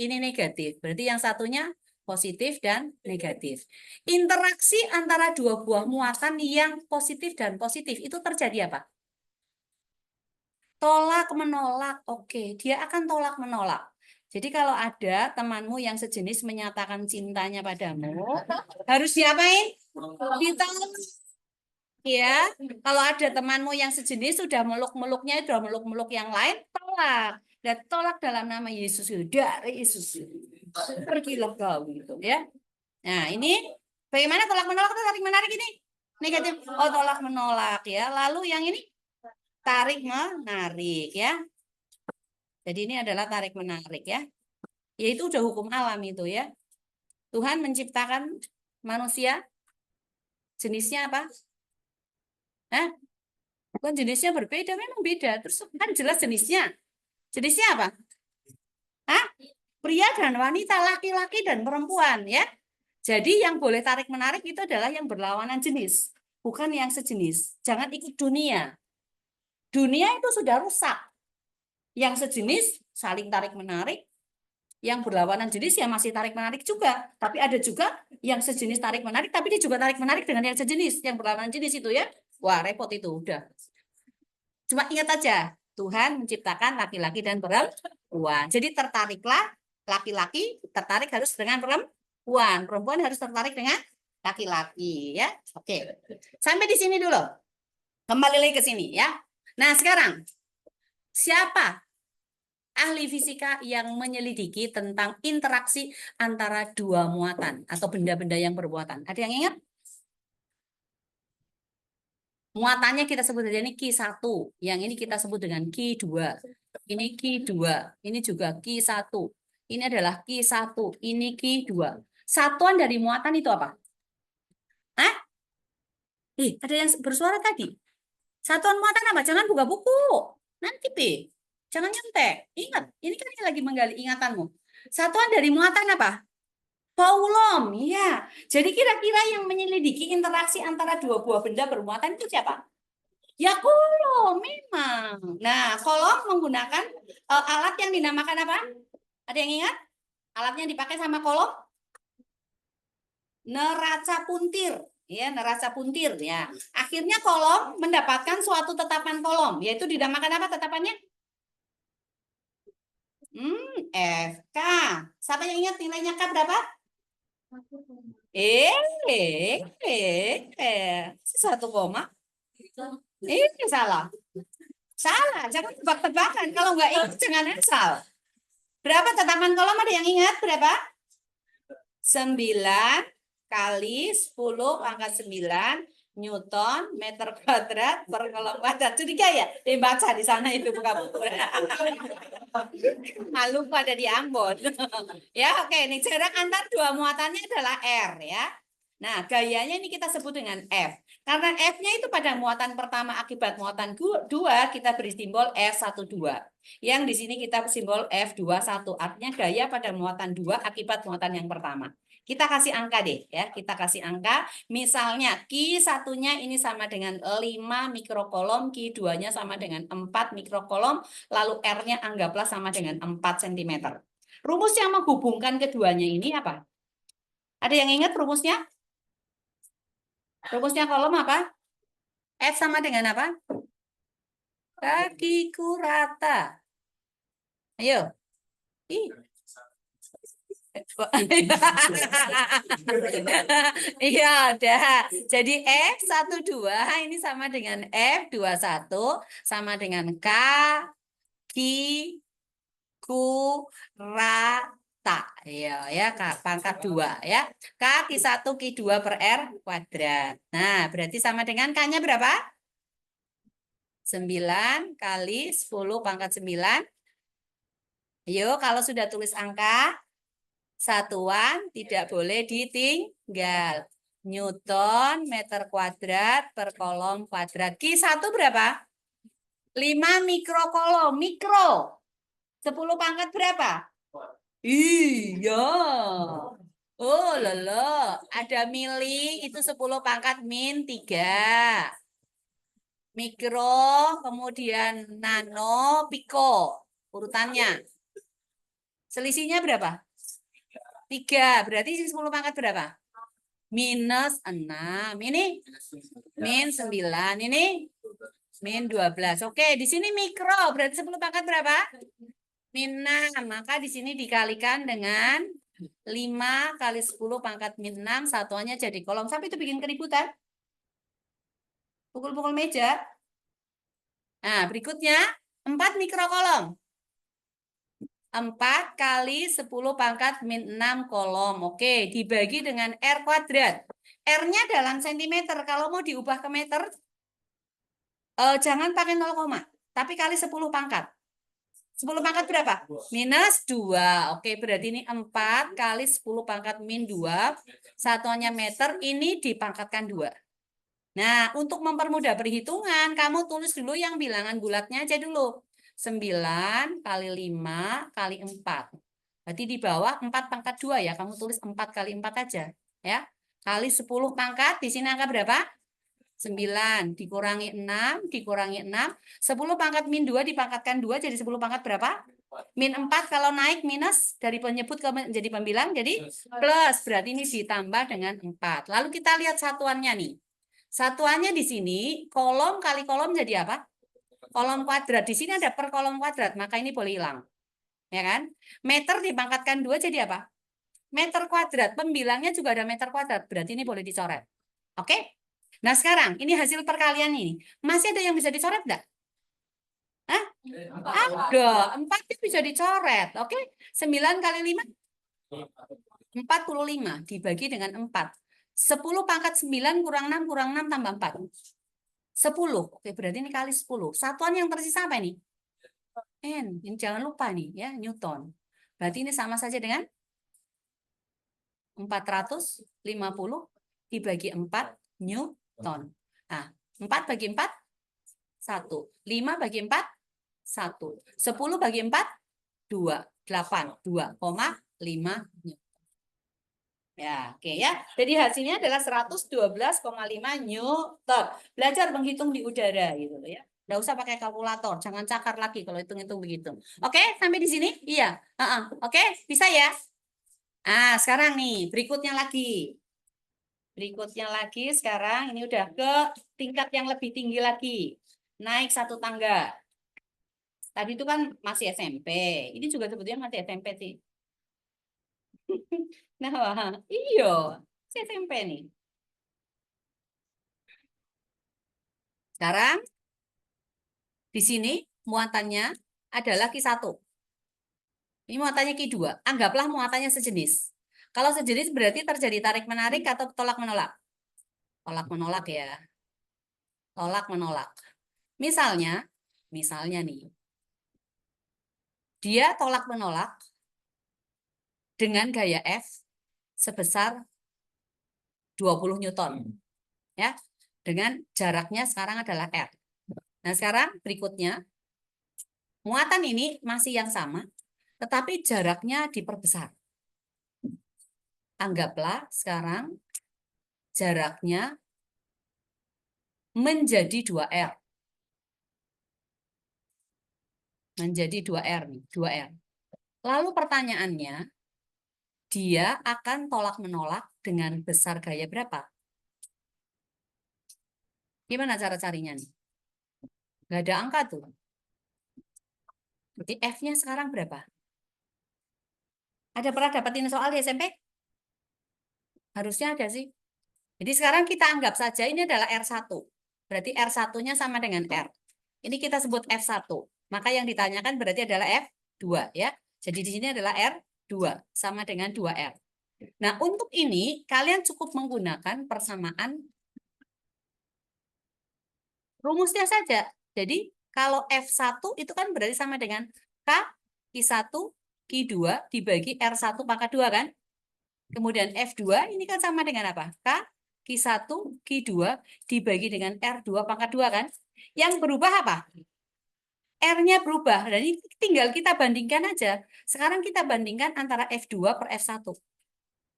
S2: Berarti yang satunya positif dan negatif. Interaksi antara dua buah muatan yang positif dan positif itu terjadi apa? Tolak menolak. Oke, dia akan tolak menolak. Jadi kalau ada temanmu yang sejenis menyatakan cintanya padamu, harus diapain? Ditolak. Ya, kalau ada temanmu yang sejenis sudah meluk-meluknya, sudah meluk-meluk yang lain, tolak. Dan tolak dalam nama Yesus, dari Yesus. Pergilah kau gitu ya. Nah, ini bagaimana tolak menolak atau tarik menarik ini? Negatif. Oh, tolak menolak ya. Lalu yang ini tarik menarik ya. Jadi ini adalah tarik-menarik ya. Yaitu udah hukum alam itu ya. Tuhan menciptakan manusia, jenisnya apa? Hah? Bukan jenisnya berbeda, memang beda. Terus kan jelas jenisnya. Jenisnya apa? Hah? Pria dan wanita, laki-laki dan perempuan ya. Jadi yang boleh tarik-menarik itu adalah yang berlawanan jenis, bukan yang sejenis. Jangan ikut dunia. Dunia itu sudah rusak. Yang sejenis saling tarik-menarik, yang berlawanan jenis ya masih tarik-menarik juga. Tapi ada juga yang sejenis tarik-menarik, tapi dia juga tarik-menarik dengan yang sejenis, yang berlawanan jenis itu ya. Wah, repot itu, udah. Cuma ingat aja, Tuhan menciptakan laki-laki dan perempuan. Jadi tertariklah laki-laki, tertarik harus dengan perempuan. Perempuan harus tertarik dengan laki-laki ya. Oke. Sampai di sini dulu. Kembali lagi ke sini ya. Nah, sekarang siapa ahli fisika yang menyelidiki tentang interaksi antara dua muatan atau benda-benda yang bermuatan? Ada yang ingat? Muatannya kita sebut aja ini Q1. Yang ini kita sebut dengan Q2. Ini Q2. Ini juga Q1. Ini adalah Q1. Ini Q2. Satuan dari muatan itu apa? Hah? Ada yang bersuara tadi. Satuan muatan apa? Jangan buka buku. Nanti, P. Jangan nyontek. Ingat, ini kan lagi menggali ingatanmu. Satuan dari muatan apa? Coulomb, ya. Jadi kira-kira yang menyelidiki interaksi antara dua buah benda bermuatan itu siapa? Ya Coulomb, memang. Nah, Coulomb menggunakan alat yang dinamakan apa? Ada yang ingat? Alatnya dipakai sama Coulomb? Neraca puntir. Ya, neraca puntir ya. Akhirnya Coulomb mendapatkan suatu tetapan Coulomb, yaitu dinamakan apa tetapannya? FK. Siapa yang ingat nilainya K berapa? Satu koma. Ini salah. Salah, jangan tebak-tebakan. Kalau nggak ingat, jangan asal. Berapa tetapan Coulomb? Ada yang ingat berapa? 9 kali 10 pangkat 9 Newton meter kuadrat per kolom kuadrat. Curiga ya? Dibaca di sana itu kamu. Malu pada di Ambon. Ya, oke. Nih jarak antar dua muatannya adalah R ya. Nah, gayanya ini kita sebut dengan F. Karena F-nya itu pada muatan pertama akibat muatan 2, kita beri simbol F12. Yang di sini kita simbol F21. Artinya gaya pada muatan 2 akibat muatan yang pertama. Kita kasih angka deh ya, kita kasih angka. Misalnya Q1-nya ini sama dengan 5 mikrokolom, Q2-nya sama dengan 4 mikrokolom, lalu R-nya anggaplah sama dengan 4 cm. Rumus yang menghubungkan keduanya ini apa? Ada yang ingat rumusnya? Rumusnya Coulomb apa? F sama dengan apa? Kakiku rata. Ayo. Ih. Iya, ada. Jadi F12 ini sama dengan F21 sama dengan K Q Ku rata. Ya, pangkat 2 ya. K Q1 Q2 per R kuadrat. Nah, berarti sama dengan K-nya berapa? 9 kali 10 pangkat 9. Yuk, kalau sudah tulis angka, satuan tidak boleh ditinggal. Newton meter kuadrat per kolom kuadrat. Q1 berapa? 5 mikrokolom. Mikro. 10 pangkat berapa? Iya. Oh, lolo. Ada mili, itu 10 pangkat min 3. Mikro, kemudian nano, piko. Urutannya. Selisihnya berapa? 3. Berarti 10 pangkat berapa? Minus 6. Ini min 9. Ini min 12. Oke, di sini mikro. Berarti 10 pangkat berapa? Min 6. Maka di sini dikalikan dengan 5 kali 10 pangkat min 6. Satuannya jadi kolom. Sampai itu bikin keributan. Pukul-pukul meja. Nah, berikutnya 4 mikrokolom. 4 kali 10 pangkat min 6 kolom. Oke, dibagi dengan R kuadrat. R-nya dalam sentimeter. Kalau mau diubah ke meter, jangan pakai 0, tapi kali 10 pangkat. 10 pangkat berapa? Minus 2. Oke, berarti ini 4 kali 10 pangkat min 2. Satuannya meter, ini dipangkatkan 2. Nah, untuk mempermudah perhitungan, kamu tulis dulu yang bilangan bulatnya aja dulu. 9 kali 5 kali 4. Berarti di bawah 4 pangkat 2 ya. Kamu tulis 4 kali 4 aja. Ya. Kali 10 pangkat, di sini angka berapa? 9 dikurangi 6, dikurangi 6. 10 pangkat min 2 dipangkatkan 2, jadi 10 pangkat berapa? Min 4 kalau naik minus dari penyebut ke menjadi pembilang, jadi plus. Berarti ini ditambah dengan 4. Lalu kita lihat satuannya nih. Satuannya di sini, kolom kali kolom jadi apa? Kolom kuadrat. Di sini ada per kolom kuadrat, maka ini boleh hilang. Ya kan? Meter dipangkatkan 2 jadi apa? Meter kuadrat. Pembilangnya juga ada meter kuadrat. Berarti ini boleh dicoret. Oke? Nah sekarang, ini hasil perkalian ini. Masih ada yang bisa dicoret enggak? Hah? Ada. 4 itu bisa dicoret. Oke? 9 kali 5? 45 dibagi dengan 4. 10 pangkat 9 kurang 6 kurang 6 tambah 4. 10. Oke, berarti ini kali 10. Satuan yang tersisa apa ini? N. Ini jangan lupa nih ya, Newton. Berarti ini sama saja dengan 450 dibagi 4 Newton. Nah, 4 bagi 4 1. 5 bagi 4 1. 10 bagi 4 2. 8. 2,5 Newton. Ya, oke ya. Jadi hasilnya adalah 112,5 Newton. Belajar menghitung di udara gitu loh ya. Nggak usah pakai kalkulator, jangan cakar lagi kalau hitung-hitung begitu. Oke, sampai di sini? Iya. Oke, bisa ya? Ah, sekarang nih, berikutnya lagi. Berikutnya lagi sekarang ini udah ke tingkat yang lebih tinggi lagi. Naik satu tangga. Tadi itu kan masih SMP. Ini juga sebetulnya masih SMP sih. Nah, iya, SMP nih. Sekarang di sini muatannya adalah Q1. Ini muatannya Q2. Anggaplah muatannya sejenis. Kalau sejenis berarti terjadi tarik-menarik atau tolak-menolak? Tolak-menolak ya. Tolak-menolak. Misalnya nih, dia tolak-menolak dengan gaya F sebesar 20 Newton. Ya, dengan jaraknya sekarang adalah R. Nah, sekarang berikutnya, muatan ini masih yang sama, tetapi jaraknya diperbesar. Anggaplah sekarang jaraknya menjadi 2R. Menjadi 2R nih, 2R. Lalu pertanyaannya, dia akan tolak-menolak dengan besar gaya berapa? Gimana cara carinya nih? Nggak ada angka tuh. Berarti F-nya sekarang berapa? Ada pernah dapetin soal di SMP? Harusnya ada sih. Jadi sekarang kita anggap saja ini adalah R1. Berarti R1-nya sama dengan R. Ini kita sebut F1. Maka yang ditanyakan berarti adalah F2 ya. Jadi di sini adalah R2 sama dengan 2R. Nah, untuk ini kalian cukup menggunakan persamaan rumusnya saja. Jadi kalau F1 itu kan berarti sama dengan K Q1 Q2 dibagi R1 pangkat 2 kan? Kemudian F2 ini kan sama dengan apa? K Q1 Q2 dibagi dengan R2 pangkat 2 kan? Yang berubah apa? R-nya berubah. Dan ini tinggal kita bandingkan aja. Sekarang kita bandingkan antara F2 per F1.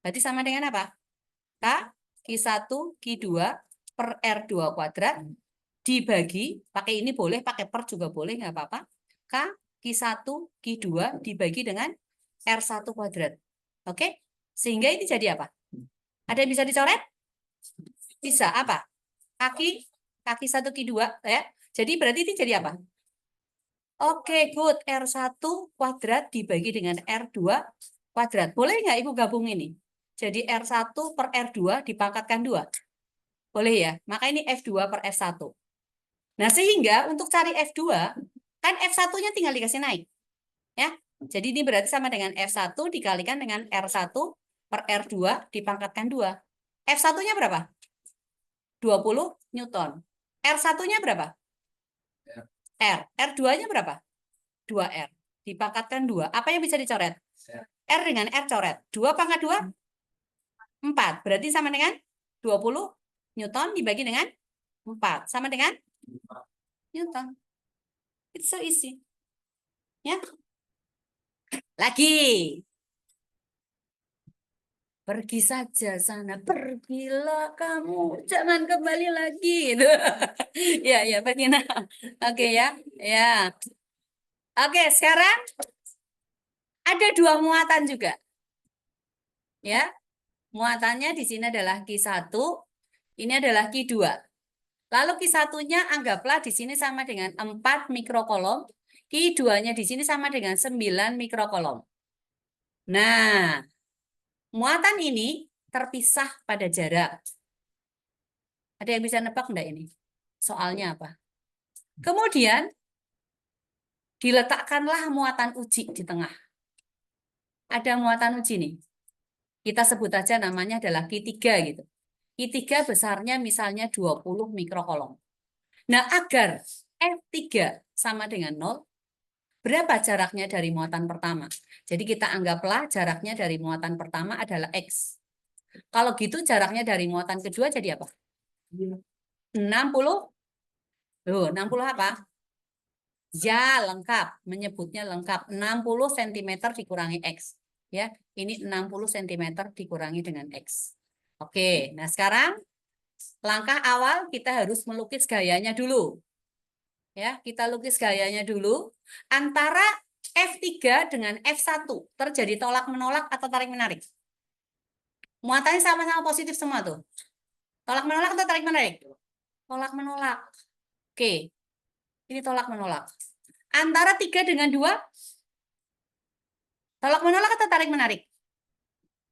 S2: Berarti sama dengan apa? K Q1 Q2 per R2 kuadrat dibagi, pakai ini boleh, pakai per juga boleh, nggak apa-apa. K Q1 Q2 dibagi dengan R1 kuadrat. Oke? Sehingga ini jadi apa? Ada yang bisa dicoret? Bisa. Apa? Kaki 1 Q2 ya. Jadi berarti ini jadi apa? Oke, good. R1 kuadrat dibagi dengan R2 kuadrat. Boleh nggak Ibu gabung ini? Jadi R1 per R2 dipangkatkan 2. Boleh ya? Maka ini F2 per F1. Nah, sehingga untuk cari F2, kan F1-nya tinggal dikasih naik. Ya. Jadi ini berarti sama dengan F1 dikalikan dengan R1 per R2 dipangkatkan 2. F1-nya berapa? 20 Newton. R1-nya berapa? R. R2-nya berapa? 2R. dipangkatkan 2. Apa yang bisa dicoret? R dengan R coret. 2 pangkat 2? 4. Berarti sama dengan 20 Newton dibagi dengan 4. Sama dengan Newton. It's so easy. Ya. Lagi. Pergi saja sana, pergilah kamu, jangan kembali lagi. Ya, ya, pergi. Nah. Oke ya, ya. Oke, sekarang ada 2 muatan juga. Ya, muatannya di sini adalah Q1, ini adalah Q2. Lalu Q1-nya anggaplah di sini sama dengan 4 mikrokolom, Q2-nya di sini sama dengan 9 mikrokolom. Nah, muatan ini terpisah pada jarak. Ada yang bisa nebak enggak ini? Soalnya apa? Kemudian, diletakkanlah muatan uji di tengah. Ada muatan uji nih. Kita sebut aja namanya adalah Q3 gitu. Q3 besarnya misalnya 20 mikrokolom. Nah, agar F3 sama dengan 0, berapa jaraknya dari muatan pertama? Jadi kita anggaplah jaraknya dari muatan pertama adalah X. Kalau gitu jaraknya dari muatan kedua jadi apa? 60. Loh, 60 apa? Ya, lengkap. Menyebutnya lengkap. 60 cm dikurangi X. Ya, ini 60 cm dikurangi dengan X. Oke, nah sekarang langkah awal kita harus melukis gayanya dulu. Ya, kita lukis gayanya dulu. Antara F3 dengan F1 terjadi tolak-menolak atau tarik-menarik? Muatannya sama-sama positif semua tuh. Tolak-menolak atau tarik-menarik? Tolak-menolak. Oke, ini tolak-menolak. Antara 3 dengan 2, tolak-menolak atau tarik-menarik?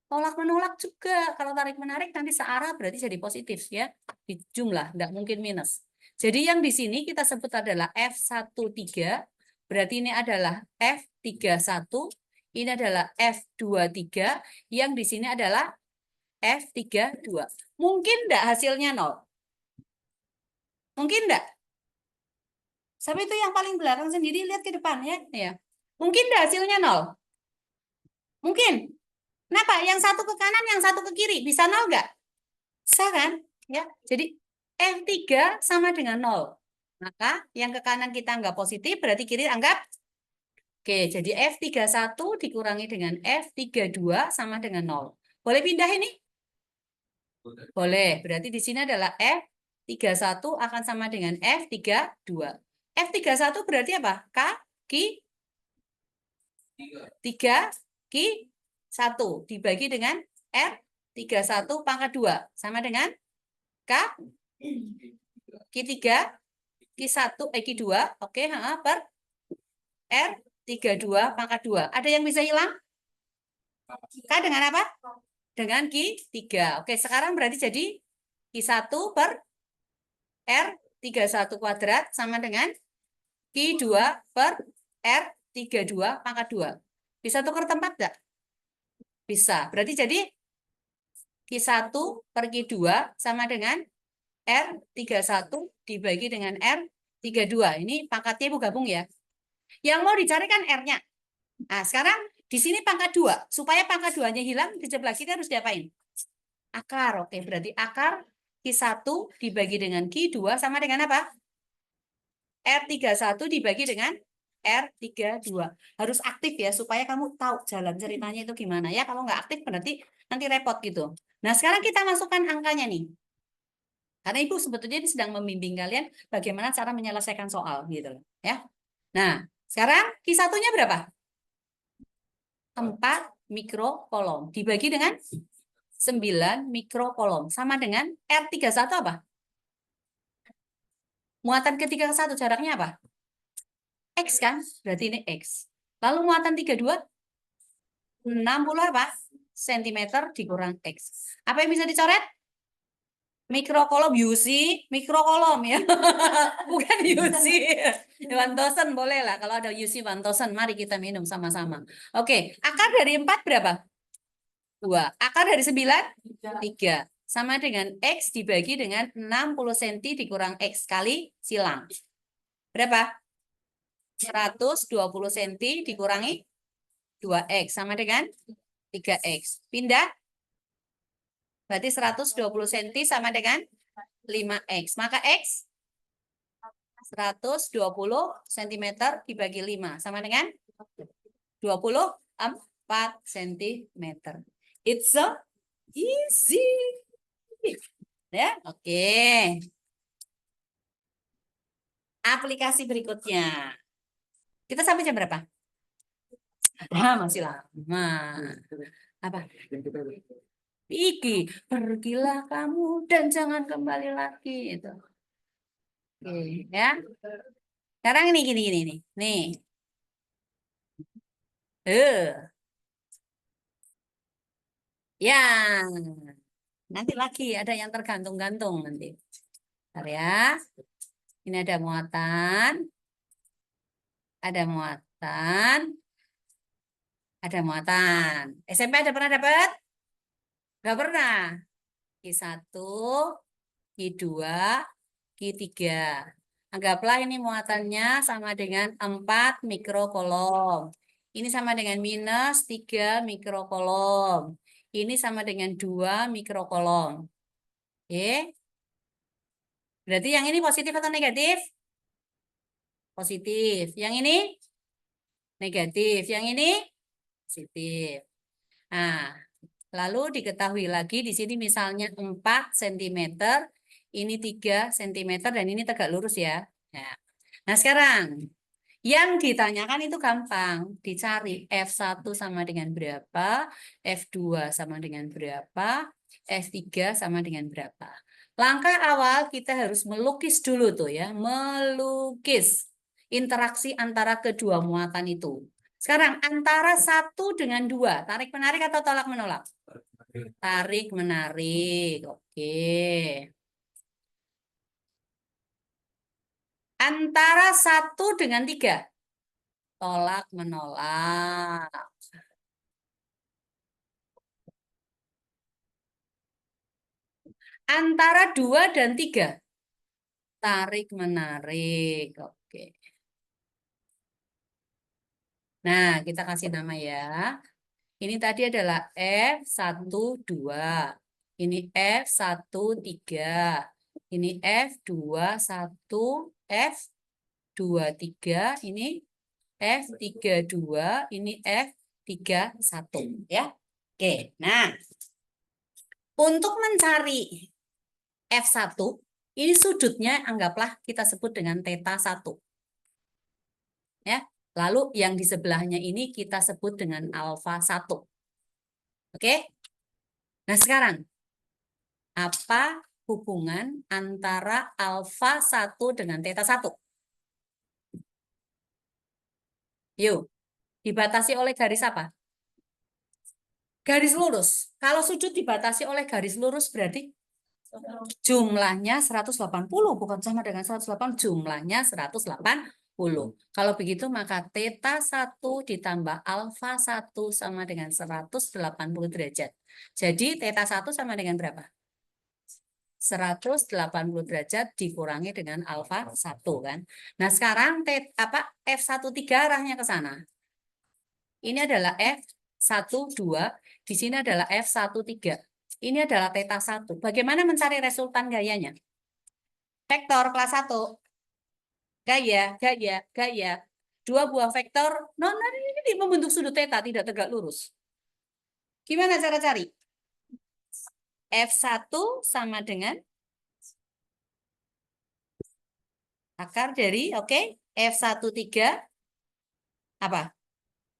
S2: Tolak-menolak juga. Kalau tarik-menarik nanti searah berarti jadi positif ya. Di jumlah, tidak mungkin minus. Jadi yang di sini kita sebut adalah F13. Berarti ini adalah F31. Ini adalah F23. Yang di sini adalah F32. Mungkin enggak hasilnya 0? Mungkin enggak? Sampai itu yang paling belakang sendiri lihat ke depan ya. Ya. Mungkin enggak hasilnya 0? Mungkin. Kenapa? Yang satu ke kanan, yang satu ke kiri. Bisa 0 enggak? Bisa kan? Ya. Jadi F3 sama dengan 0. Maka yang ke kanan kita anggap positif, berarti kiri anggap. Oke, jadi F31 dikurangi dengan F32 sama dengan 0. Boleh pindah ini? Boleh. Berarti di sini adalah F31 akan sama dengan F32. F31 berarti apa? K, Ki, 3, Ki, 1. Dibagi dengan R31 pangkat 2. Sama dengan K, Q3, Q1, Q2, oke, per R32 pangkat 2. Ada yang bisa hilang? K dengan apa? Dengan Q3. Oke, sekarang berarti jadi Q1 per R31 kuadrat sama dengan Q2 per R32 pangkat 2. Bisa tukar tempat enggak? Bisa. Berarti jadi Q1 per Q2 sama dengan R31 dibagi dengan R32. Ini pangkatnya Ibu gabung ya. Yang mau dicarikan R-nya. Nah, sekarang di sini pangkat 2. Supaya pangkat 2-nya hilang, di sebelah sini harus diapain? Akar. Oke, berarti akar Q1 dibagi dengan Q2 sama dengan apa? R31 dibagi dengan R32. Harus aktif ya, supaya kamu tahu jalan ceritanya itu gimana ya. Kalau nggak aktif berarti nanti repot gitu. Nah, sekarang kita masukkan angkanya nih. Karena Ibu sebetulnya ini sedang membimbing kalian bagaimana cara menyelesaikan soal gitu ya. Nah, sekarang Q1-nya berapa? 4 mikrokolom dibagi dengan 9 mikrokolom sama dengan R31 apa? Muatan ketiga ke 1 jaraknya apa? X kan? Berarti ini X. Lalu muatan 32 60 apa? Sentimeter dikurang X. Apa yang bisa dicoret? Mikrokolom UC, mikrokolom ya. Bukan UC. 1000 boleh lah kalau ada UC 1000. Mari kita minum sama-sama. Oke, akar dari 4 berapa? 2. Akar dari 9? 3. Sama dengan X dibagi dengan 60 cm dikurang X kali silang. Berapa? 120 cm dikurangi 2x sama dengan 3x. Pindah. Berarti 120 cm sama dengan 5x. Maka x 120 cm dibagi 5 sama dengan 24 cm. It's so easy. Ya, oke. Aplikasi berikutnya. Kita sampai jam berapa? Masih lama. Apa? Pergilah kamu dan jangan kembali lagi. Itu. Oke, ya. Sekarang ini gini nih. Nih. Ya. Nanti lagi ada yang tergantung-gantung nanti. Bentar ya. Ini ada muatan. Ada muatan. Ada muatan. SMP ada pernah dapat? Gak pernah. Q1, Q2, Q3. Anggaplah ini muatannya sama dengan 4 mikrokolom. Ini sama dengan minus 3 mikrokolom. Ini sama dengan 2 mikrokolom. Oke. Berarti yang ini positif atau negatif? Positif. Yang ini? Negatif. Yang ini? Positif. Nah, lalu diketahui lagi di sini misalnya 4 cm, ini 3 cm, dan ini tegak lurus ya. Nah, sekarang yang ditanyakan itu gampang. Dicari F1 sama dengan berapa, F2 sama dengan berapa, F3 sama dengan berapa. Langkah awal kita harus melukis dulu tuh ya. Melukis interaksi antara kedua muatan itu. Sekarang antara 1 dengan 2. Tarik-menarik atau tolak-menolak? Tarik-menarik. Oke. Antara 1 dengan 3. Tolak-menolak. Antara 2 dan 3. Tarik-menarik. Oke. Nah, kita kasih nama ya. Ini tadi adalah F12. Ini F13. Ini F21. F23. Ini F32. Ini F31. Ya. Oke. Nah, untuk mencari F1, ini sudutnya anggaplah kita sebut dengan theta 1. Ya. Lalu yang di sebelahnya ini kita sebut dengan alfa 1. Oke? Nah, sekarang apa hubungan antara alfa 1 dengan theta 1? Yuk, dibatasi oleh garis apa? Garis lurus. Kalau sudut dibatasi oleh garis lurus berarti jumlahnya 180, bukan sama dengan 180, jumlahnya 180. Kalau begitu maka theta 1 ditambah alfa 1 sama dengan 180 derajat. Jadi theta 1 sama dengan berapa? 180 derajat dikurangi dengan alfa 1 kan. Nah, sekarang F13 arahnya ke sana. Ini adalah F12, di sini adalah F13. Ini adalah theta 1. Bagaimana mencari resultan gayanya? Vektor kelas 1. Gaya, gaya, gaya. 2 buah vektor. Ini membentuk sudut theta, tidak tegak lurus. Gimana cara cari? F1 sama dengan akar dari, F13. Apa?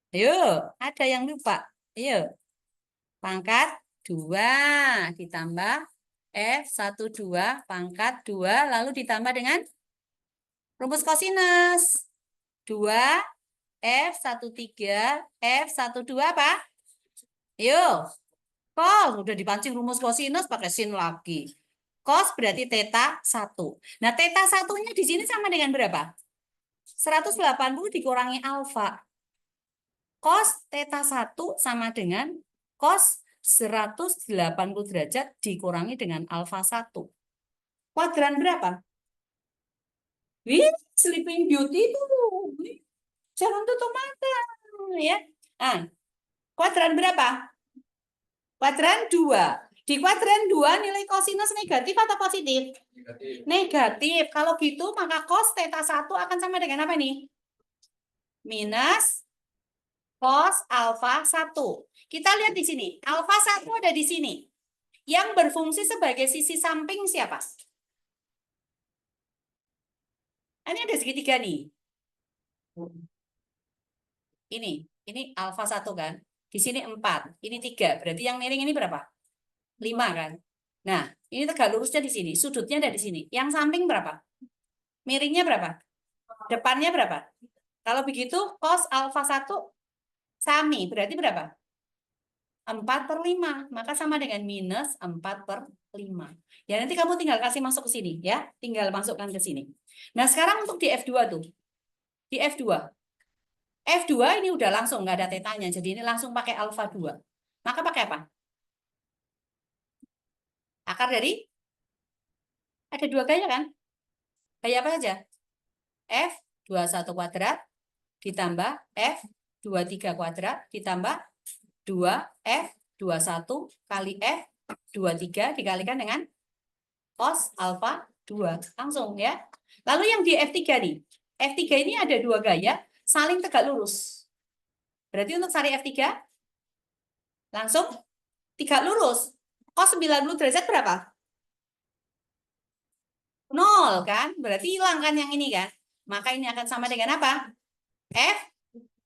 S2: Ayo, ada yang lupa. Ayo. Pangkat 2 ditambah F12 pangkat 2 lalu ditambah dengan rumus kosinus 2 F13 F12 apa? Yuk, cos udah dipancing rumus kosinus pakai sin lagi. Cos berarti theta 1. Nah, theta 1-nya di sini sama dengan berapa? 180 dikurangi alfa. Cos theta 1 sama dengan cos 180 derajat dikurangi dengan alfa 1. Kuadran berapa? Sleeping Beauty itu
S1: Jangan tutup mata. Ya. Nah, kuadran berapa? Kuadran 2. Di kuadran 2 nilai kosinus negatif atau positif? Negatif. Kalau gitu maka cos theta 1 akan sama dengan apa nih? Minus cos alfa 1. Kita lihat di sini. Alfa 1 ada di sini. Yang berfungsi sebagai sisi samping siapa? Ini ada segitiga nih. Ini alfa 1 kan? Di sini 4, ini 3. Berarti yang miring ini berapa? 5 kan? Nah, ini tegak lurusnya di sini. Sudutnya ada di sini. Yang samping berapa? Miringnya berapa? Depannya berapa? Kalau begitu, cos alfa 1 sami. Berarti berapa? 4/5. Maka sama dengan minus 4/5. Ya, nanti kamu tinggal kasih masuk ke sini. Ya, tinggal masukkan ke sini. Nah, sekarang untuk di F2 tuh. Di F2. F2 ini udah langsung, nggak ada tetanya. Jadi ini langsung pakai alfa 2. Maka pakai apa? Akar dari? Ada 2 gaya kan? Gaya apa saja? F21 kuadrat ditambah F23 kuadrat ditambah 2F21 kali F23 dikalikan dengan cos alfa 2. Langsung ya. Lalu yang di F3 nih. F3 ini ada 2 gaya saling tegak lurus. Berarti untuk cari F3 langsung tegak lurus. Cos 90 derajat berapa? 0 kan? Berarti hilang kan yang ini kan? Maka ini akan sama dengan apa?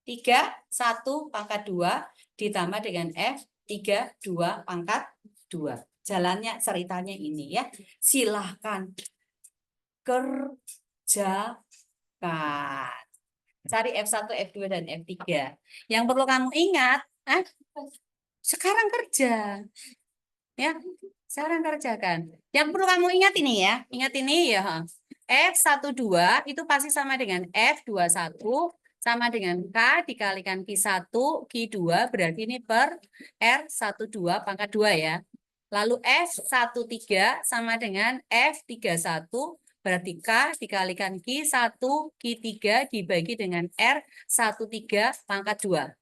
S1: F31 pangkat 2 ditambah dengan F32 pangkat 2. Jalannya ceritanya ini ya. Silahkan kerjakan. Cari F1, F2, dan F3. Yang perlu kamu ingat, sekarang kerja. Ya, sekarang kerjakan. Yang perlu kamu ingat ini ya. Ingat ini ya. F12 itu pasti sama dengan F21 sama dengan K dikalikan Q1, Q2 berarti ini per R12 pangkat 2 ya. Lalu F13 sama dengan F31 berarti K dikalikan Q1, Q3 dibagi dengan R13 pangkat 2.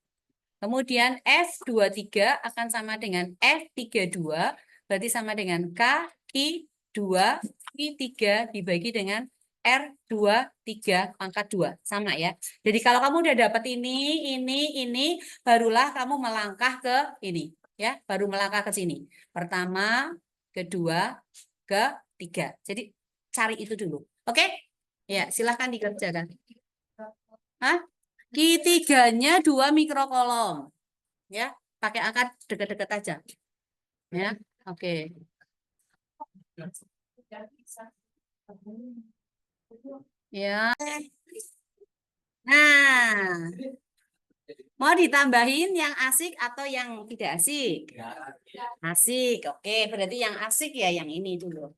S1: Kemudian F23 akan sama dengan F32 berarti sama dengan K, Q2, Q3 dibagi dengan R23 pangkat 2. Sama ya. Jadi kalau kamu udah dapat ini, barulah kamu melangkah ke ini. Ya, baru melangkah ke sini. Pertama, kedua, ketiga. Jadi cari itu dulu. Oke? Ya, silahkan dikerjakan. Hah? Q3-nya 2 mikrokolom. Ya, pakai angka dekat-dekat aja. Ya, oke. Ya. Nah, mau ditambahin yang asik atau yang tidak asik? Asik, oke. Berarti yang asik ya yang ini dulu.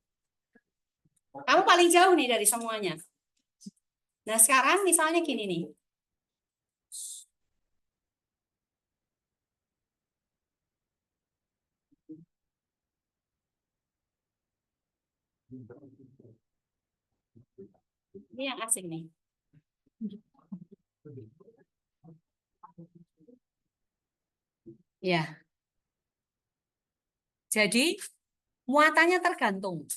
S1: Kamu paling jauh nih dari semuanya. Nah, sekarang misalnya gini nih. Ini yang asik nih. Ya. Jadi, muatannya tergantung.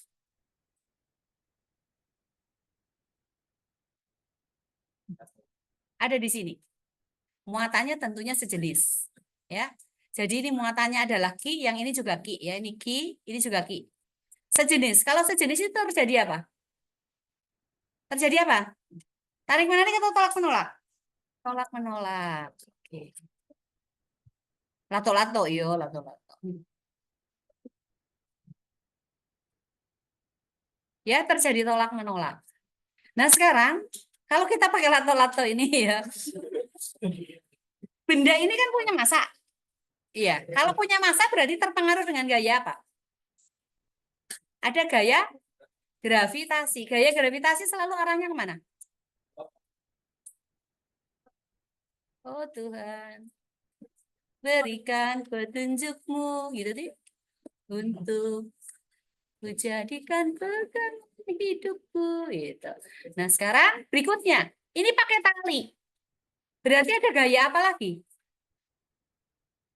S1: Ada di sini. Muatannya tentunya sejenis. Ya. Jadi ini muatannya adalah Ki, yang ini juga Ki. Ya, ini Ki, ini juga Ki. Sejenis. Kalau sejenis itu terjadi apa? Terjadi apa? Tarik menarik atau tolak menolak? Tolak menolak. Oke. Lato-lato, yo, lato-lato. Ya, terjadi tolak menolak. Nah, sekarang kalau kita pakai lato-lato ini ya. Benda ini kan punya massa. Iya, kalau punya massa berarti terpengaruh dengan gaya apa? Ada gaya gravitasi. Gaya gravitasi selalu arahnya kemana? Oh Tuhan, berikan petunjukmu gitu deh untuk menjadikan pegang hidupku gitu. Nah sekarang berikutnya ini pakai tali.
S2: Berarti ada gaya apa lagi?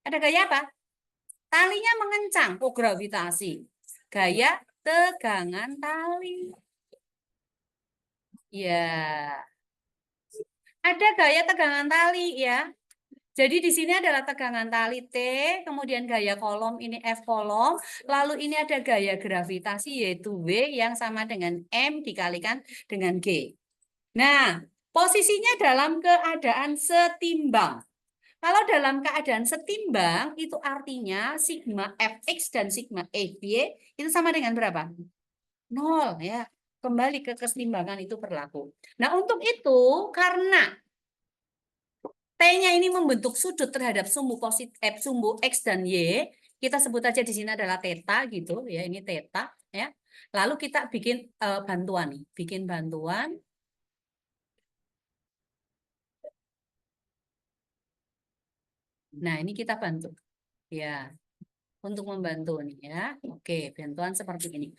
S2: Ada gaya apa? Talinya mengencang. Oh, gravitasi. Gaya tegangan tali. Ya, ada gaya tegangan tali ya. Jadi di sini adalah tegangan tali T, kemudian gaya kolom ini F kolom, lalu ini ada gaya gravitasi yaitu W yang sama dengan M dikalikan dengan G. Nah, posisinya dalam keadaan setimbang. Kalau dalam keadaan setimbang, itu artinya sigma Fx dan sigma Fy itu sama dengan berapa? 0 ya. Kembali ke kesetimbangan itu berlaku. Nah, untuk itu karena T-nya ini membentuk sudut terhadap sumbu positif sumbu X dan Y, kita sebut aja di sini adalah theta gitu ya, ini theta ya. Lalu kita bikin bantuan nih, bikin bantuan. Nah, ini kita bantu. Ya, untuk membantu nih ya. Oke, bantuan seperti ini.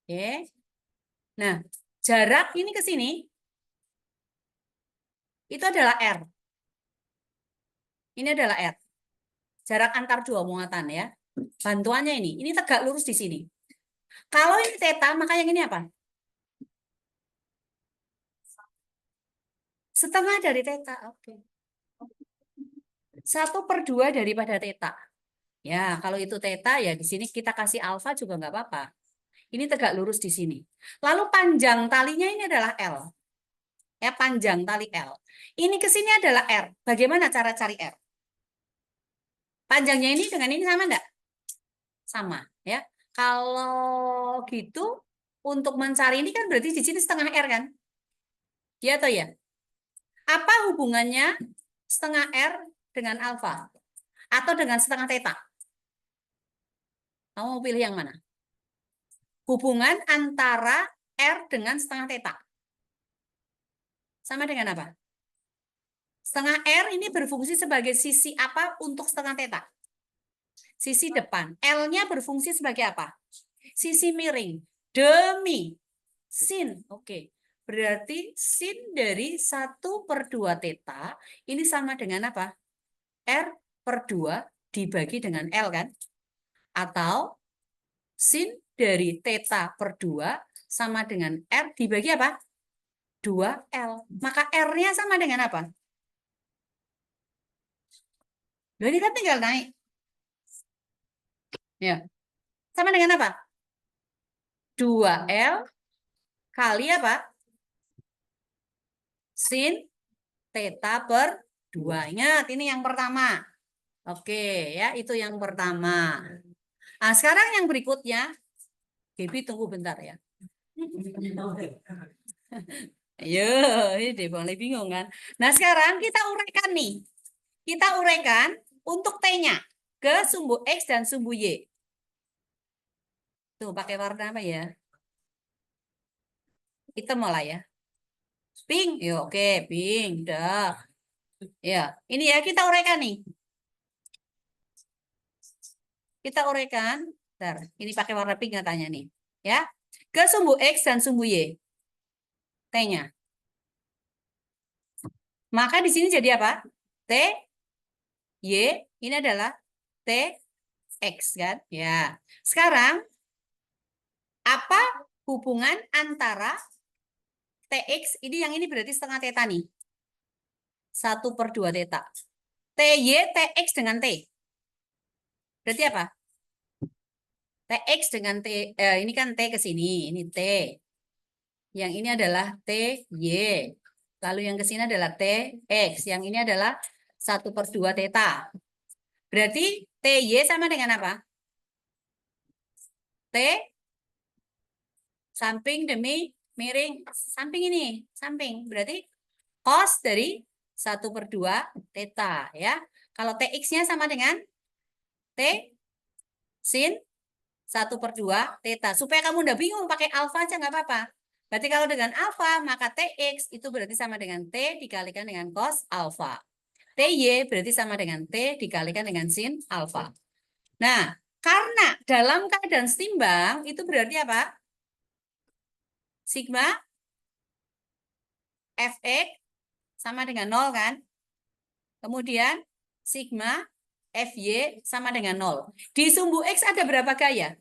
S2: Oke. Nah, jarak ini ke sini itu adalah R. Ini adalah R. Jarak antar dua muatan ya. Bantuannya ini tegak lurus di sini. Kalau ini theta, maka yang ini apa? Setengah dari theta. Oke. 1/2 daripada theta. Ya, kalau itu theta ya di sini kita kasih alfa juga nggak apa-apa. Ini tegak lurus di sini. Lalu panjang talinya ini adalah L. Ya, panjang tali L. Ini ke sini adalah R. Bagaimana cara cari R? Panjangnya ini dengan ini sama enggak? Sama, ya. Kalau gitu untuk mencari ini kan berarti di sini setengah R kan? Ya atau ya? Apa hubungannya setengah R dengan alfa? Atau dengan setengah theta? Kamu mau pilih yang mana? Hubungan antara R dengan setengah theta. Sama dengan apa? Setengah R ini berfungsi sebagai sisi apa untuk setengah theta? Sisi depan. L-nya berfungsi sebagai apa? Sisi miring. Demi sin. Oke. Berarti sin dari 1/2 theta ini sama dengan apa? R/2 dibagi dengan L kan? Atau sin dari theta/2 sama dengan R dibagi apa? 2L. Maka R-nya sama dengan apa? Jadi kan tinggal naik. Ya. Sama dengan apa? 2L kali apa? Sin theta/2. Ingat, ini yang pertama. Oke, ya, itu yang pertama. Nah, sekarang yang berikutnya, Gaby tunggu bentar ya. Ayo, ini boleh bingung kan? Nah, sekarang kita uraikan nih. Kita uraikan untuk T-nya ke sumbu X dan sumbu Y. Tuh, pakai warna apa ya? Hitam malah ya. Pink, ya oke, pink, dah. Ya, ini ya kita uraikan nih. Kita uraikan. Bentar, ini pakai warna pink katanya nih. Ya, ke sumbu X dan sumbu Y. T-nya. Maka di sini jadi apa? T, Y, ini adalah T, X kan? Ya. Sekarang, apa hubungan antara TX, ini yang ini berarti setengah theta nih. 1/2 theta. TY, TX dengan T. Berarti apa? TX dengan T, ini kan T ke sini, ini T. Yang ini adalah TY. Lalu yang ke sini adalah TX. Yang ini adalah 1/2 theta. Berarti TY sama dengan apa? T samping demi miring. Samping ini, samping. Berarti cos dari 1/2 theta ya. Kalau TX-nya sama dengan T sin 1/2 theta. Supaya kamu udah bingung pakai alfa aja nggak apa-apa. Berarti kalau dengan alfa maka TX itu berarti sama dengan T dikalikan dengan cos alfa. TY berarti sama dengan T dikalikan dengan sin alfa. Nah, karena dalam keadaan setimbang itu berarti apa? Sigma Fx sama dengan 0 kan? Kemudian sigma FY sama dengan 0. Di sumbu X ada berapa gaya?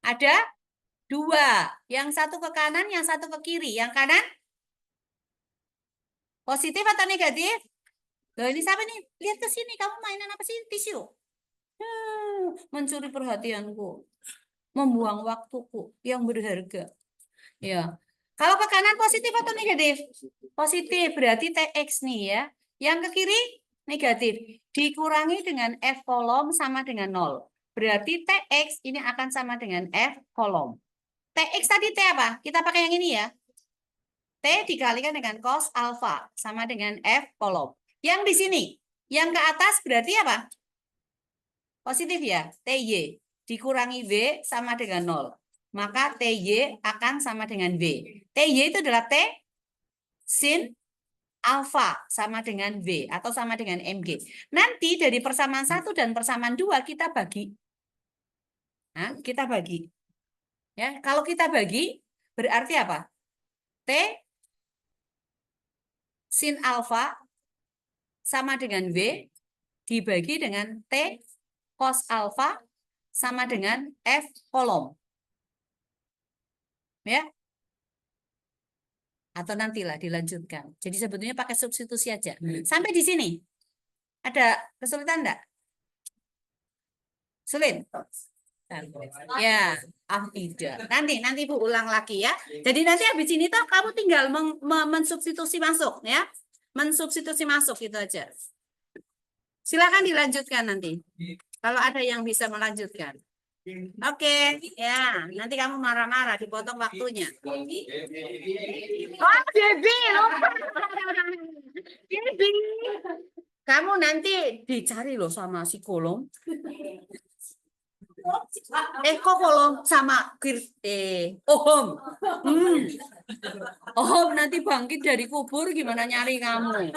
S2: Ada 2. Yang satu ke kanan, yang satu ke kiri. Yang kanan positif atau negatif? Loh, ini siapa nih? Lihat ke sini, kamu mainan apa sih? Tisu. Mencuri perhatianku. Membuang waktuku yang berharga. Ya. Kalau ke kanan positif atau negatif? Positif, berarti TX nih ya. Yang ke kiri negatif. Dikurangi dengan F kolom sama dengan 0. Berarti TX ini akan sama dengan F kolom. TX tadi T apa? Kita pakai yang ini ya. T dikalikan dengan cos alfa sama dengan F kolom. Yang di sini, yang ke atas berarti apa? Positif ya, TY. Dikurangi V sama dengan 0. Maka TY akan sama dengan V. TY itu adalah T sin alfa sama dengan V atau sama dengan MG. Nanti dari persamaan 1 dan persamaan 2 kita bagi. Nah, kita bagi. Ya, kalau kita bagi berarti apa? T sin alfa sama dengan V dibagi dengan T cos alfa sama dengan F kolom. Ya. Atau nantilah dilanjutkan. Jadi sebetulnya pakai substitusi aja. Sampai di sini. Ada kesulitan enggak? Sulit? Ya, tidak. Nanti Bu ulang lagi ya. Jadi nanti habis ini tuh kamu tinggal mensubstitusi masuk ya. Mensubstitusi masuk itu aja. Silakan dilanjutkan nanti. Kalau ada yang bisa melanjutkan. Oke, ya. Nanti kamu marah-marah, dipotong waktunya. Oh, Debbie, lupa. Debbie. Kamu nanti dicari loh sama si kolom. Kok kolom sama Ohom. Ohom nanti bangkit dari kubur gimana nyari kamu?